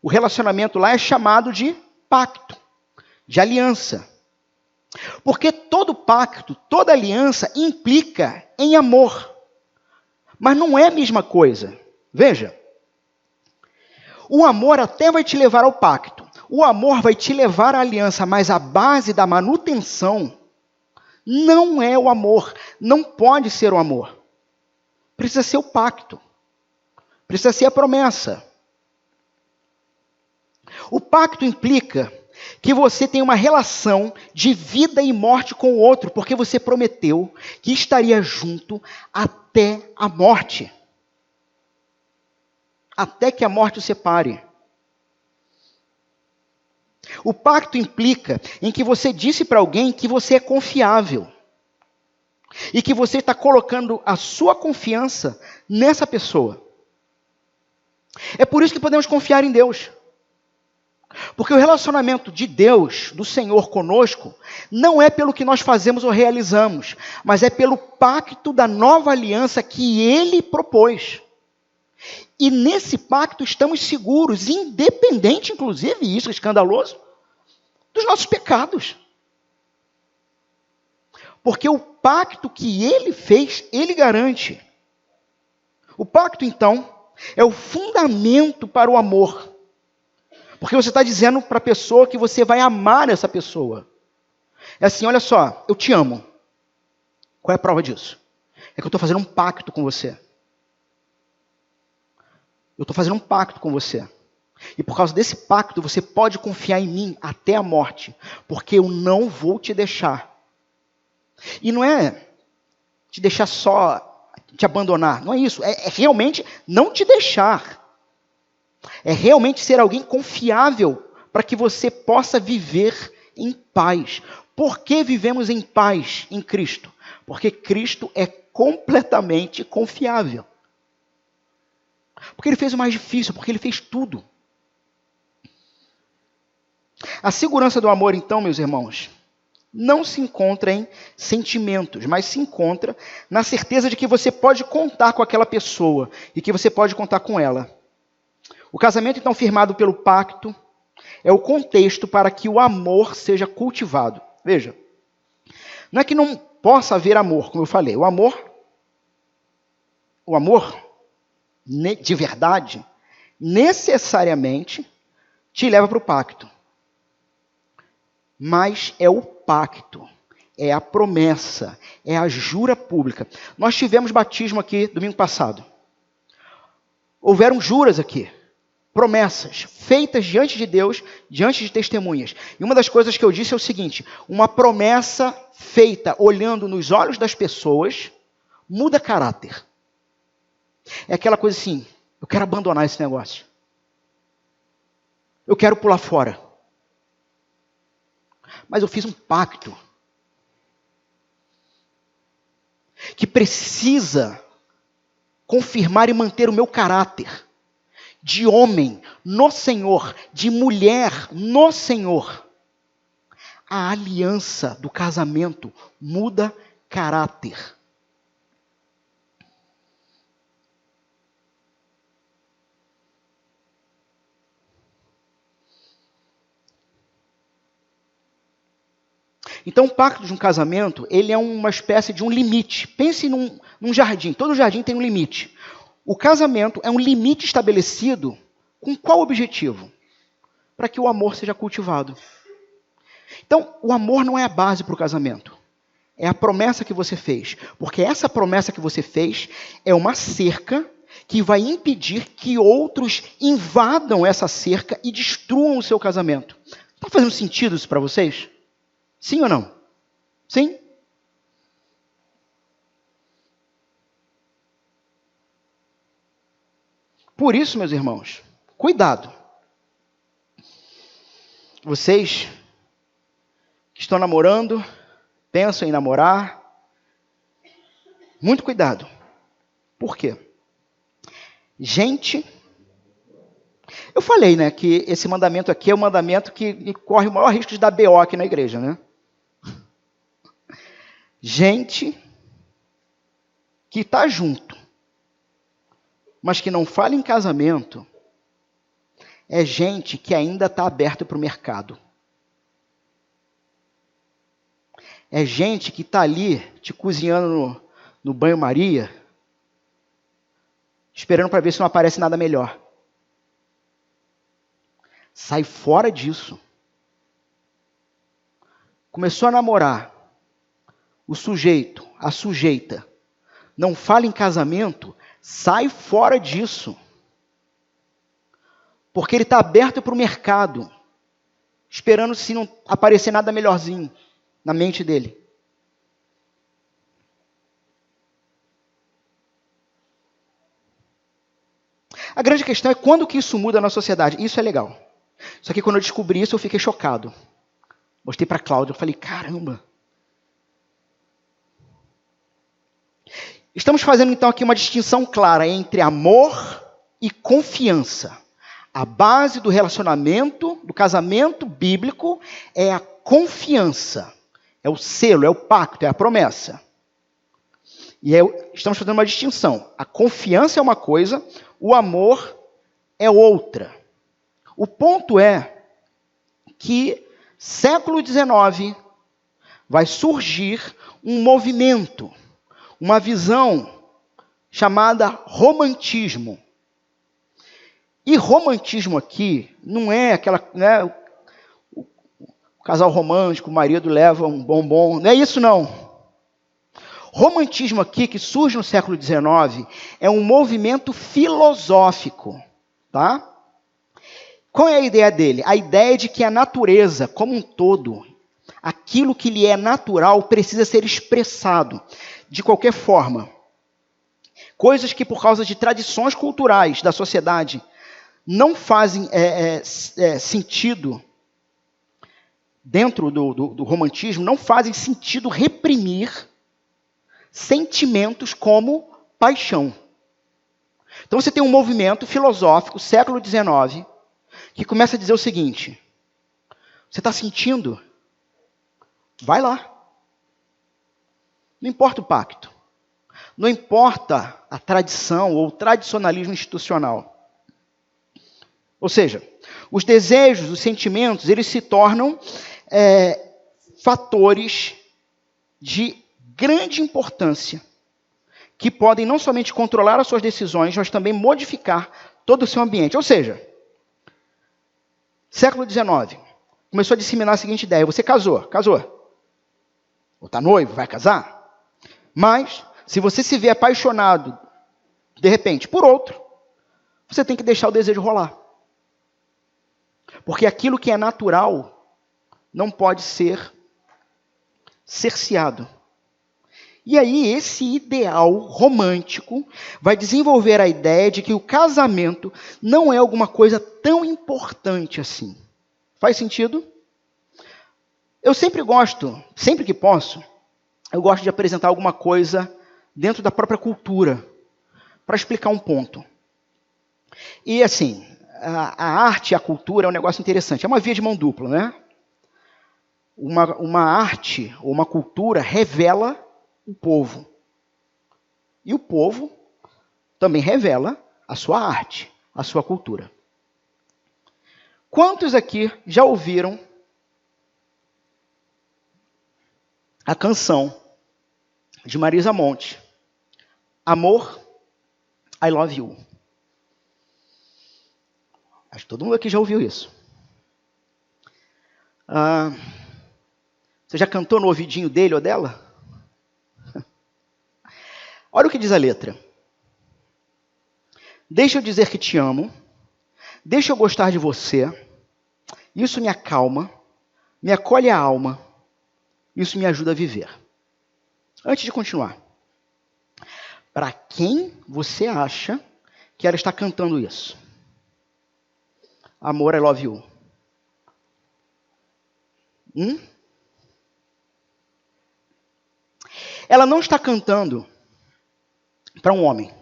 Speaker 1: o relacionamento lá é chamado de pacto, de aliança. Porque todo pacto, toda aliança implica em amor. Mas não é a mesma coisa. Veja, o amor até vai te levar ao pacto. O amor vai te levar à aliança, mas a base da manutenção não é o amor. Não pode ser o amor. Precisa ser o pacto. Precisa ser a promessa. O pacto implica que você tem uma relação de vida e morte com o outro, porque você prometeu que estaria junto até a morte. Até que a morte o separe. O pacto implica em que você disse para alguém que você é confiável. E que você está colocando a sua confiança nessa pessoa. É por isso que podemos confiar em Deus. Porque o relacionamento de Deus, do Senhor conosco, não é pelo que nós fazemos ou realizamos, mas é pelo pacto da nova aliança que Ele propôs. E nesse pacto estamos seguros, independente, inclusive, isso é escandaloso, dos nossos pecados. Porque o pacto que Ele fez, Ele garante. O pacto, então, é o fundamento para o amor. Porque você está dizendo para a pessoa que você vai amar essa pessoa. É assim, olha só, eu te amo. Qual é a prova disso? É que eu estou fazendo um pacto com você. Eu estou fazendo um pacto com você. E por causa desse pacto, você pode confiar em mim até a morte. Porque eu não vou te deixar. E não é te deixar só, te abandonar. Não é isso. É realmente não te deixar. É realmente ser alguém confiável para que você possa viver em paz. Por que vivemos em paz em Cristo? Porque Cristo é completamente confiável. Porque Ele fez o mais difícil, porque Ele fez tudo. A segurança do amor, então, meus irmãos, não se encontra em sentimentos, mas se encontra na certeza de que você pode contar com aquela pessoa e que você pode contar com ela. O casamento, então, firmado pelo pacto, é o contexto para que o amor seja cultivado. Veja, não é que não possa haver amor, como eu falei. O amor de verdade, necessariamente te leva para o pacto. Mas é o pacto, é a promessa, é a jura pública. Nós tivemos batismo aqui domingo passado. Houveram juras aqui. Promessas feitas diante de Deus, diante de testemunhas. E uma das coisas que eu disse é o seguinte: uma promessa feita olhando nos olhos das pessoas muda caráter. É aquela coisa assim, eu quero abandonar esse negócio. Eu quero pular fora. Mas eu fiz um pacto que precisa confirmar e manter o meu caráter de homem no Senhor, de mulher no Senhor. A aliança do casamento muda caráter. Então, o pacto de um casamento, ele é uma espécie de um limite. Pense num jardim. Todo jardim tem um limite. O casamento é um limite estabelecido com qual objetivo? Para que o amor seja cultivado. Então, o amor não é a base para o casamento. É a promessa que você fez. Porque essa promessa que você fez é uma cerca que vai impedir que outros invadam essa cerca e destruam o seu casamento. Está fazendo sentido isso para vocês? Sim ou não? Sim? Por isso, meus irmãos, cuidado. Vocês que estão namorando, pensam em namorar, muito cuidado. Por quê? Gente, eu falei, né, que esse mandamento aqui é o mandamento que corre o maior risco de dar BO aqui na igreja, né? Gente que está junto, mas que não fala em casamento, é gente que ainda está aberta para o mercado. É gente que está ali te cozinhando no banho-maria, esperando para ver se não aparece nada melhor. Sai fora disso. Começou a namorar, o sujeito, a sujeita, não fala em casamento, sai fora disso. Porque ele está aberto para o mercado. esperando se não aparecer nada melhorzinho na mente dele. A grande questão é quando que isso muda na sociedade. Isso é legal. Só que quando eu descobri isso, eu fiquei chocado. Mostrei para a Cláudia, eu falei, caramba. Estamos fazendo então aqui uma distinção clara entre amor e confiança. A base do relacionamento, do casamento bíblico, é a confiança. É o selo, é o pacto, é a promessa. E estamos fazendo uma distinção. A confiança é uma coisa, o amor é outra. O ponto é que, século XIX, vai surgir um movimento, uma visão chamada romantismo. E romantismo aqui não é aquela, né, o casal romântico, o marido leva um bombom, não é isso não. Romantismo aqui, que surge no século XIX, é um movimento filosófico, tá? Qual é a ideia dele? A ideia de que a natureza, como um todo, aquilo que lhe é natural, precisa ser expressado de qualquer forma. Coisas que, por causa de tradições culturais da sociedade, não fazem sentido, dentro do romantismo, não fazem sentido reprimir sentimentos como paixão. Então você tem um movimento filosófico, século XIX, que começa a dizer o seguinte: você está sentindo? Vai lá. Não importa o pacto. Não importa a tradição ou o tradicionalismo institucional. Ou seja, os desejos, os sentimentos, eles se tornam fatores de grande importância, que podem não somente controlar as suas decisões, mas também modificar todo o seu ambiente. Ou seja, século XIX, começou a disseminar a seguinte ideia: você casou. Ou está noivo, vai casar. Mas, se você se vê apaixonado, de repente, por outro, você tem que deixar o desejo rolar. Porque aquilo que é natural não pode ser cerceado. E aí, esse ideal romântico vai desenvolver a ideia de que o casamento não é alguma coisa tão importante assim. Faz sentido? Eu sempre que posso, eu gosto de apresentar alguma coisa dentro da própria cultura, para explicar um ponto. E assim, a arte e a cultura é um negócio interessante. É uma via de mão dupla, né? Uma arte ou uma cultura revela o povo. E o povo também revela a sua arte, a sua cultura. Quantos aqui já ouviram a canção de Marisa Monte, Amor, I Love You? Acho que todo mundo aqui já ouviu isso. Você já cantou no ouvidinho dele ou dela? Olha o que diz a letra. Deixa eu dizer que te amo, deixa eu gostar de você, isso me acalma, me acolhe a alma, isso me ajuda a viver. Antes de continuar, para quem você acha que ela está cantando isso? Amor, I love you. Ela não está cantando para um homem.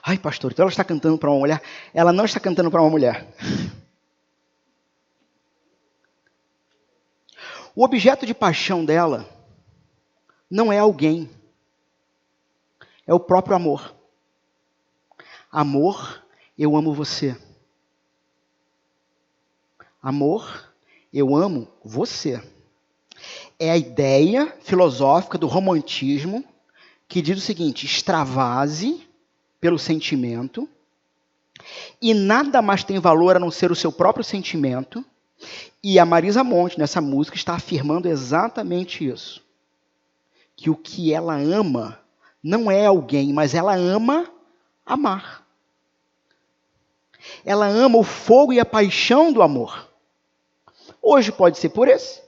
Speaker 1: Ai, pastor, então ela está cantando para uma mulher? Ela não está cantando para uma mulher. O objeto de paixão dela não é alguém. É o próprio amor. Amor, eu amo você. Amor, eu amo você. É a ideia filosófica do romantismo que diz o seguinte: extravase pelo sentimento e nada mais tem valor a não ser o seu próprio sentimento. E a Marisa Monte, nessa música, está afirmando exatamente isso. Que o que ela ama não é alguém, mas ela ama amar. Ela ama o fogo e a paixão do amor. Hoje pode ser por esse,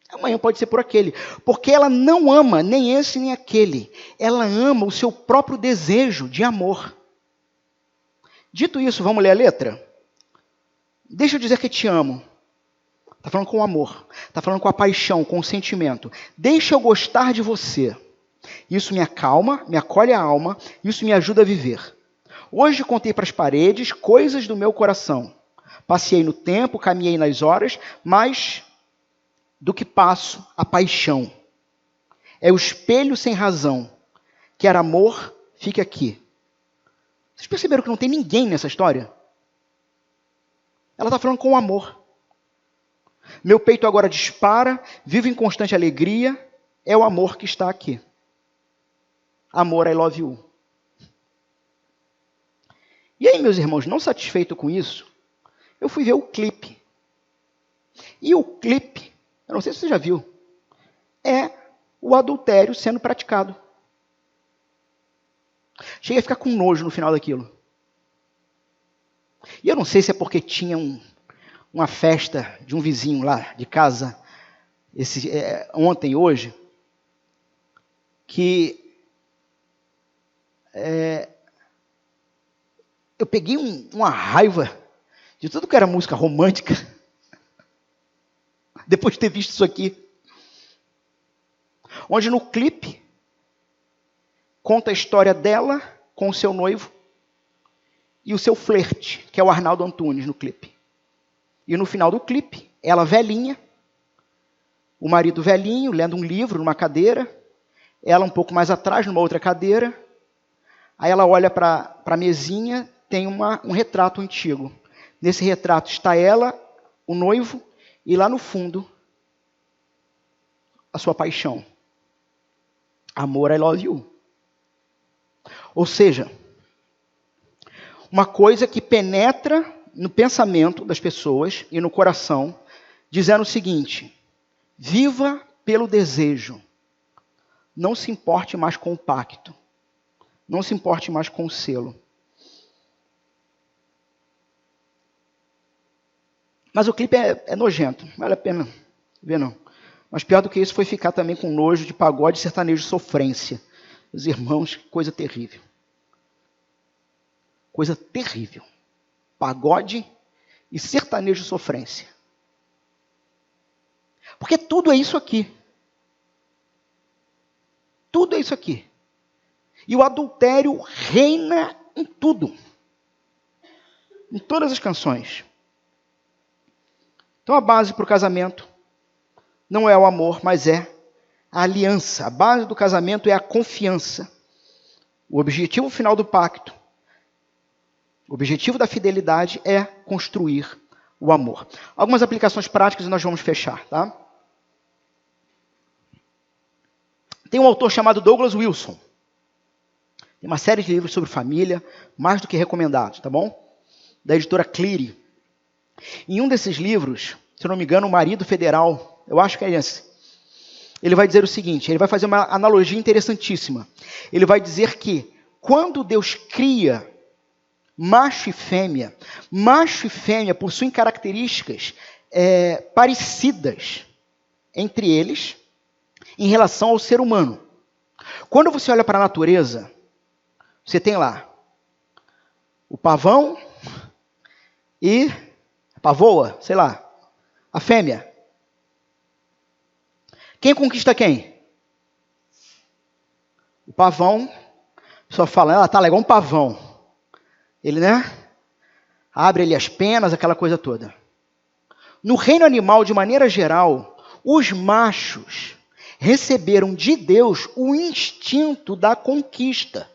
Speaker 1: amanhã pode ser por aquele. Porque ela não ama nem esse nem aquele. Ela ama o seu próprio desejo de amor. Dito isso, vamos ler a letra? Deixa eu dizer que te amo. Está falando com amor. Está falando com a paixão, com o sentimento. Deixa eu gostar de você. Isso me acalma, me acolhe a alma. Isso me ajuda a viver. Hoje contei para as paredes coisas do meu coração. Passei no tempo, caminhei nas horas, mas do que passo, a paixão. É o espelho sem razão. Quer amor, fique aqui. Vocês perceberam que não tem ninguém nessa história? Ela está falando com amor. Meu peito agora dispara, vivo em constante alegria, é o amor que está aqui. Amor, I love you. E aí, meus irmãos, não satisfeito com isso, eu fui ver o clipe. E o clipe, eu não sei se você já viu, é o adultério sendo praticado. Cheguei a ficar com nojo no final daquilo. E eu não sei se é porque tinha uma festa de um vizinho lá de casa, ontem, hoje, que eu peguei uma raiva de tudo que era música romântica, depois de ter visto isso aqui. Onde no clipe, conta a história dela com o seu noivo e o seu flerte, que é o Arnaldo Antunes no clipe. E no final do clipe, ela velhinha, o marido velhinho, lendo um livro numa cadeira, ela um pouco mais atrás, numa outra cadeira. Aí ela olha para a mesinha, tem um retrato antigo. Nesse retrato está ela, o noivo, e lá no fundo, a sua paixão. Amor, I love you. Ou seja, uma coisa que penetra no pensamento das pessoas e no coração, dizendo o seguinte: viva pelo desejo. Não se importe mais com o pacto. Não se importe mais com o selo. Mas o clipe é nojento. Não vale a pena ver, não. Mas pior do que isso foi ficar também com nojo de pagode e sertanejo de sofrência. Os irmãos, que coisa terrível. Coisa terrível. Pagode e sertanejo de sofrência. Porque tudo é isso aqui. Tudo é isso aqui. E o adultério reina em tudo. Em todas as canções. Então a base para o casamento não é o amor, mas é a aliança. A base do casamento é a confiança. O objetivo final do pacto, o objetivo da fidelidade é construir o amor. Algumas aplicações práticas e nós vamos fechar, tá? Tem um autor chamado Douglas Wilson. Tem uma série de livros sobre família, mais do que recomendados, tá bom? Da editora Cleary. Em um desses livros, se eu não me engano, O Marido Federal, eu acho que é esse, ele vai dizer o seguinte, ele vai fazer uma analogia interessantíssima. Ele vai dizer que quando Deus cria macho e fêmea possuem características parecidas entre eles em relação ao ser humano. Quando você olha para a natureza, você tem lá o pavão e a pavoa, sei lá, a fêmea. Quem conquista quem? O pavão, só fala, ela tá lá igual um pavão. Ele, né? Abre ali as penas, aquela coisa toda. No reino animal, de maneira geral, os machos receberam de Deus o instinto da conquista.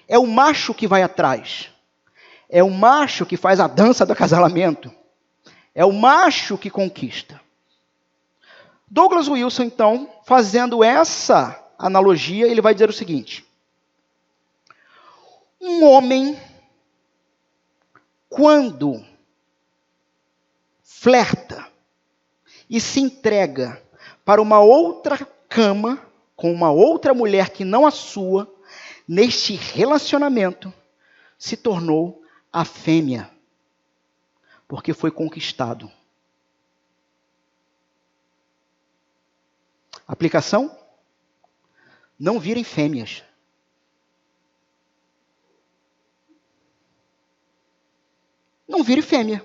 Speaker 1: É o macho que vai atrás. É o macho que faz a dança do acasalamento. É o macho que conquista. Douglas Wilson, então, fazendo essa analogia, ele vai dizer o seguinte: um homem, quando flerta e se entrega para uma outra cama, com uma outra mulher que não a sua, neste relacionamento, se tornou a fêmea. porque foi conquistado. Aplicação? Não virem fêmeas. Não vire fêmea.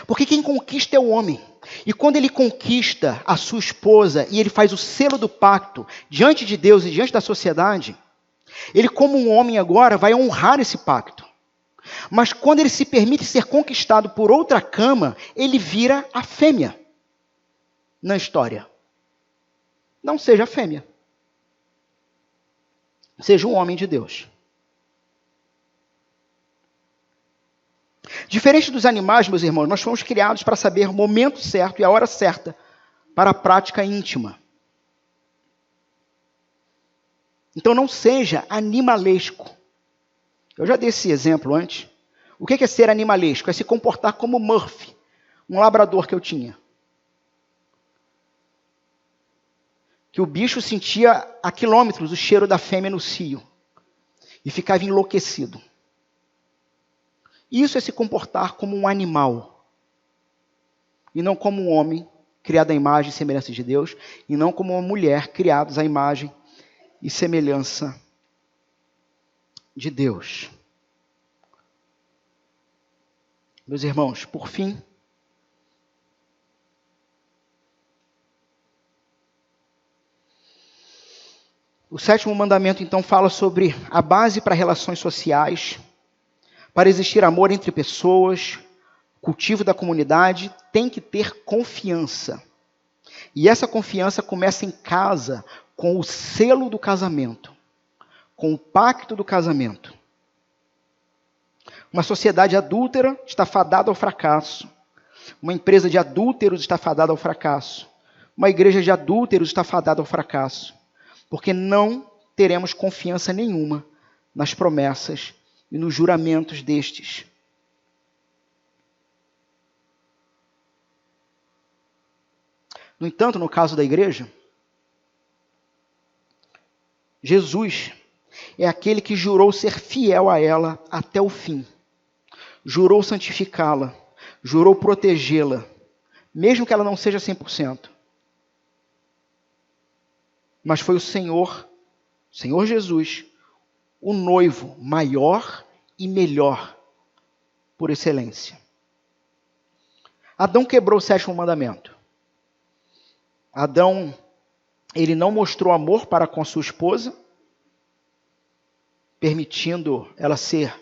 Speaker 1: Porque quem conquista é o homem. E quando ele conquista a sua esposa e ele faz o selo do pacto diante de Deus e diante da sociedade, ele, como um homem agora, vai honrar esse pacto. Mas quando ele se permite ser conquistado por outra cama, ele vira a fêmea na história. Não seja fêmea. Seja um homem de Deus. Diferente dos animais, meus irmãos, nós fomos criados para saber o momento certo e a hora certa para a prática íntima. Então não seja animalesco. Eu já dei esse exemplo antes. O que é ser animalesco? É se comportar como Murphy, um labrador que eu tinha. Que o bicho sentia a quilômetros o cheiro da fêmea no cio e ficava enlouquecido. Isso é se comportar como um animal e não como um homem criado à imagem e semelhança de Deus e não como uma mulher criada à imagem e semelhança de Deus. Meus irmãos, por fim, o 7º mandamento, então, fala sobre a base para relações sociais. Para existir amor entre pessoas, cultivo da comunidade, tem que ter confiança. E essa confiança começa em casa, com o selo do casamento, com o pacto do casamento. Uma sociedade adúltera está fadada ao fracasso. Uma empresa de adúlteros está fadada ao fracasso. Uma igreja de adúlteros está fadada ao fracasso. Porque não teremos confiança nenhuma nas promessas e nos juramentos destes. No entanto, no caso da igreja, Jesus é aquele que jurou ser fiel a ela até o fim. Jurou santificá-la, jurou protegê-la, mesmo que ela não seja 100%. Mas foi o Senhor Jesus, o noivo maior e melhor por excelência. Adão quebrou o 7º mandamento. Adão, ele não mostrou amor para com sua esposa, permitindo ela ser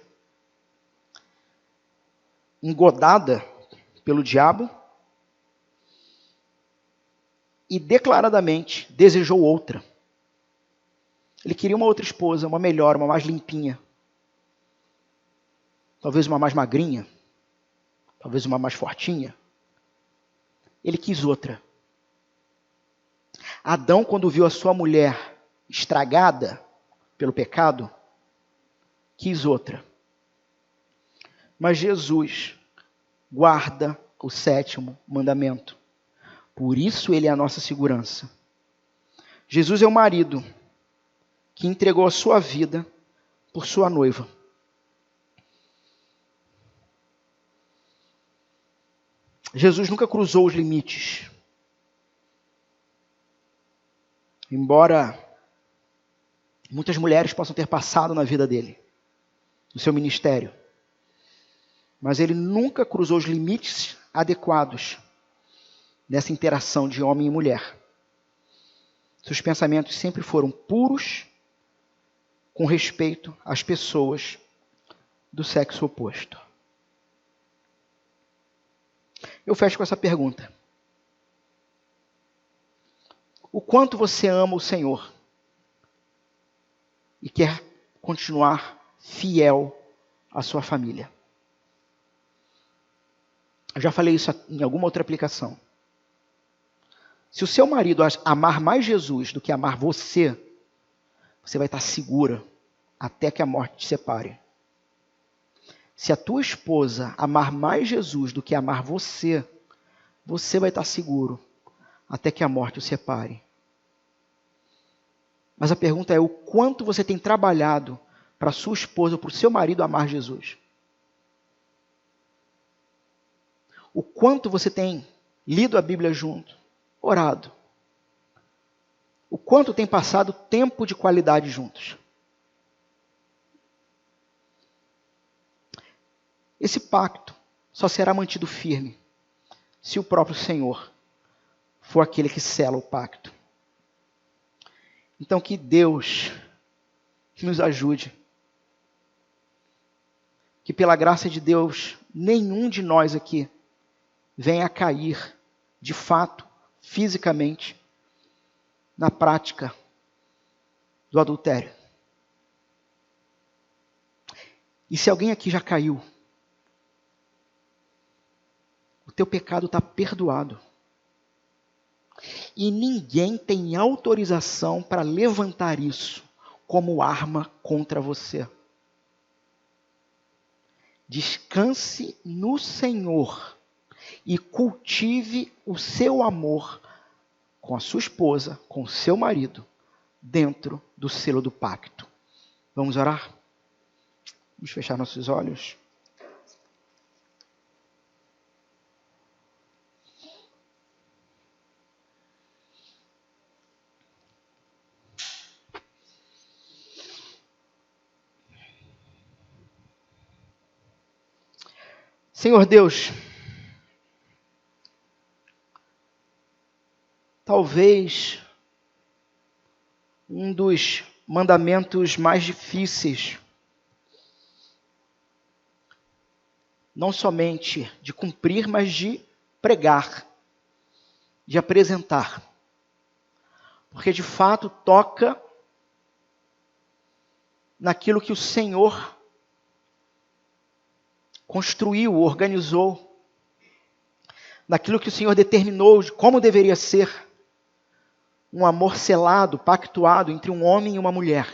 Speaker 1: engodada pelo diabo, e declaradamente desejou outra. Ele queria uma outra esposa, uma melhor, uma mais limpinha. Talvez uma mais magrinha. Talvez uma mais fortinha. Ele quis outra. Adão, quando viu a sua mulher estragada pelo pecado, quis outra. Mas Jesus guarda o 7º mandamento. Por isso ele é a nossa segurança. Jesus é o marido que entregou a sua vida por sua noiva. Jesus nunca cruzou os limites. Embora muitas mulheres possam ter passado na vida dele, no seu ministério. Mas ele nunca cruzou os limites adequados nessa interação de homem e mulher. Seus pensamentos sempre foram puros, com respeito às pessoas do sexo oposto. Eu fecho com essa pergunta. O quanto você ama o Senhor e quer continuar fiel à sua família? Eu já falei isso em alguma outra aplicação. Se o seu marido amar mais Jesus do que amar você, você vai estar segura até que a morte te separe. Se a tua esposa amar mais Jesus do que amar você, você vai estar seguro até que a morte o separe. Mas a pergunta é: o quanto você tem trabalhado para a sua esposa ou para o seu marido amar Jesus? o quanto você tem lido a Bíblia junto, orado, o quanto tem passado tempo de qualidade juntos. Esse pacto só será mantido firme se o próprio Senhor for aquele que sela o pacto. Então que Deus nos ajude. Que pela graça de Deus, nenhum de nós aqui venha a cair, de fato, fisicamente, na prática do adultério. E se alguém aqui já caiu, o teu pecado está perdoado. E ninguém tem autorização para levantar isso como arma contra você. Descanse no Senhor e cultive o seu amor com a sua esposa, com o seu marido, dentro do selo do pacto. Vamos orar? Vamos fechar nossos olhos. Senhor Deus, talvez um dos mandamentos mais difíceis, não somente de cumprir, mas de pregar, de apresentar. Porque de fato toca naquilo que o Senhor construiu, organizou, naquilo que o Senhor determinou de como deveria ser um amor selado, pactuado entre um homem e uma mulher.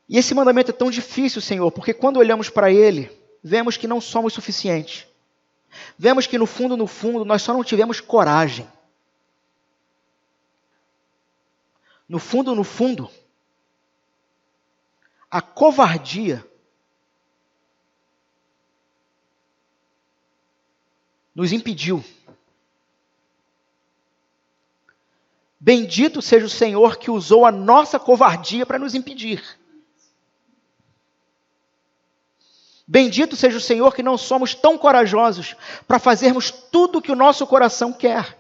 Speaker 1: E esse mandamento é tão difícil, Senhor, porque quando olhamos para ele, vemos que não somos suficientes. Vemos que no fundo, nós só não tivemos coragem. No fundo, a covardia nos impediu. Bendito seja o Senhor que usou a nossa covardia para nos impedir. Bendito seja o Senhor que não somos tão corajosos para fazermos tudo o que o nosso coração quer.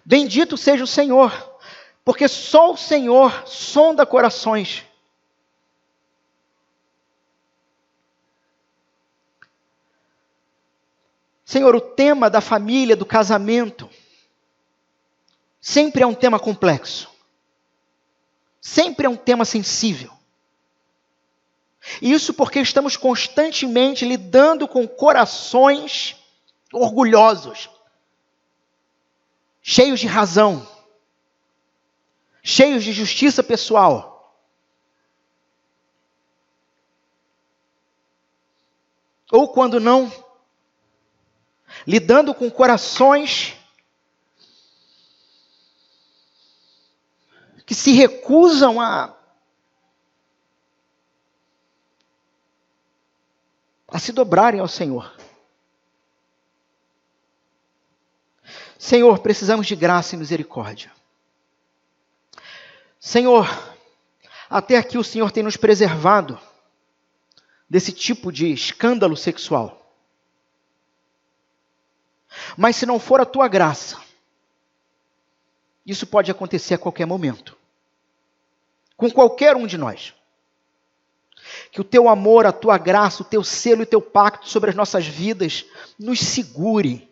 Speaker 1: Bendito seja o Senhor, porque só o Senhor sonda corações. Senhor, o tema da família, do casamento, sempre é um tema complexo. Sempre é um tema sensível. E isso porque estamos constantemente lidando com corações orgulhosos, cheios de razão, cheios de justiça pessoal. Ou quando não, lidando com corações que se recusam a se dobrarem ao Senhor. Senhor, precisamos de graça e misericórdia. Senhor, até aqui o Senhor tem nos preservado desse tipo de escândalo sexual. Mas se não for a tua graça, isso pode acontecer a qualquer momento. Com qualquer um de nós. Que o teu amor, a tua graça, o teu selo e o teu pacto sobre as nossas vidas nos segure.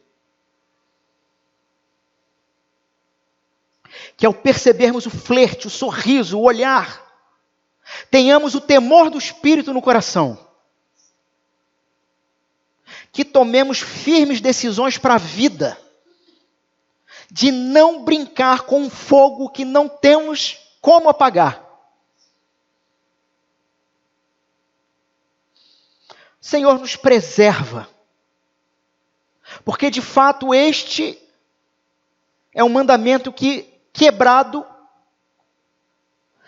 Speaker 1: Que ao percebermos o flerte, o sorriso, o olhar, tenhamos o temor do Espírito no coração. Que tomemos firmes decisões para a vida, de não brincar com um fogo que não temos como apagar. Senhor, nos preserva, porque de fato este é um mandamento que, quebrado,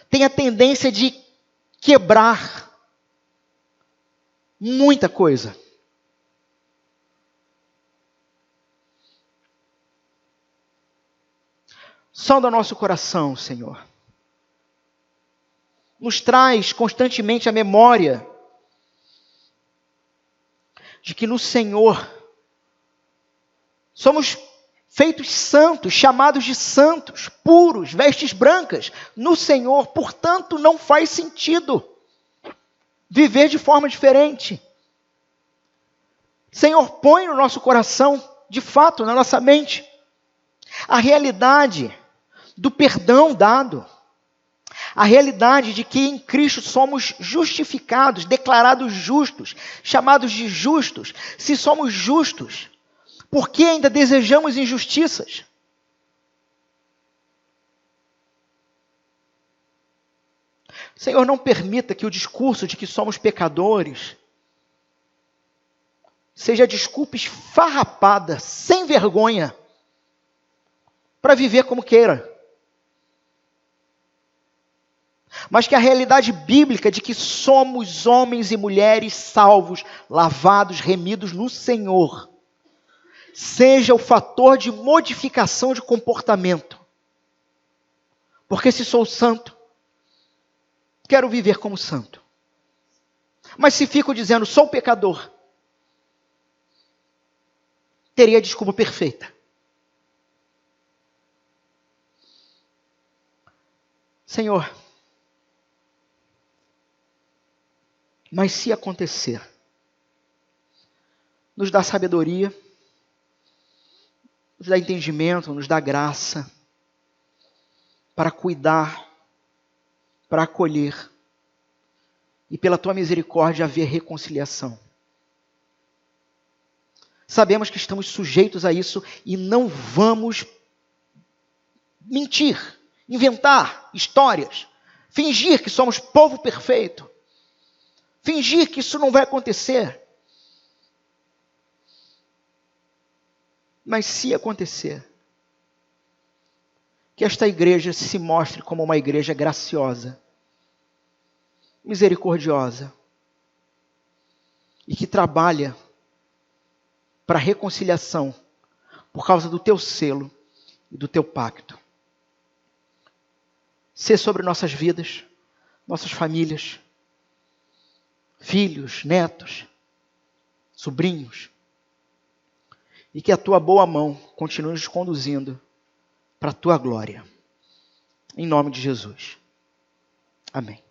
Speaker 1: tem a tendência de quebrar Muita coisa. Sonda nosso coração, Senhor. Nos traz constantemente a memória de que no Senhor somos feitos santos, chamados de santos, puros, vestes brancas. No Senhor, portanto, não faz sentido viver de forma diferente. Senhor, põe no nosso coração, de fato, na nossa mente, a realidade do perdão dado, a realidade de que em Cristo somos justificados, declarados justos, chamados de justos. Se somos justos, por que ainda desejamos injustiças? Senhor, não permita que o discurso de que somos pecadores seja desculpa esfarrapada, sem vergonha, para viver como queira. Mas que a realidade bíblica de que somos homens e mulheres salvos, lavados, remidos no Senhor, seja o fator de modificação de comportamento. Porque se sou santo, quero viver como santo. Mas se fico dizendo, sou pecador, teria a desculpa perfeita. Senhor, mas se acontecer, nos dá sabedoria, nos dá entendimento, nos dá graça para cuidar, para acolher e pela tua misericórdia haver reconciliação. Sabemos que estamos sujeitos a isso e não vamos mentir, inventar histórias, fingir que somos povo perfeito, fingir que isso não vai acontecer. Mas se acontecer, que esta igreja se mostre como uma igreja graciosa, misericordiosa, e que trabalha para a reconciliação por causa do teu selo e do teu pacto. Sê sobre nossas vidas, nossas famílias, filhos, netos, sobrinhos, e que a tua boa mão continue nos conduzindo para a tua glória. Em nome de Jesus. Amém.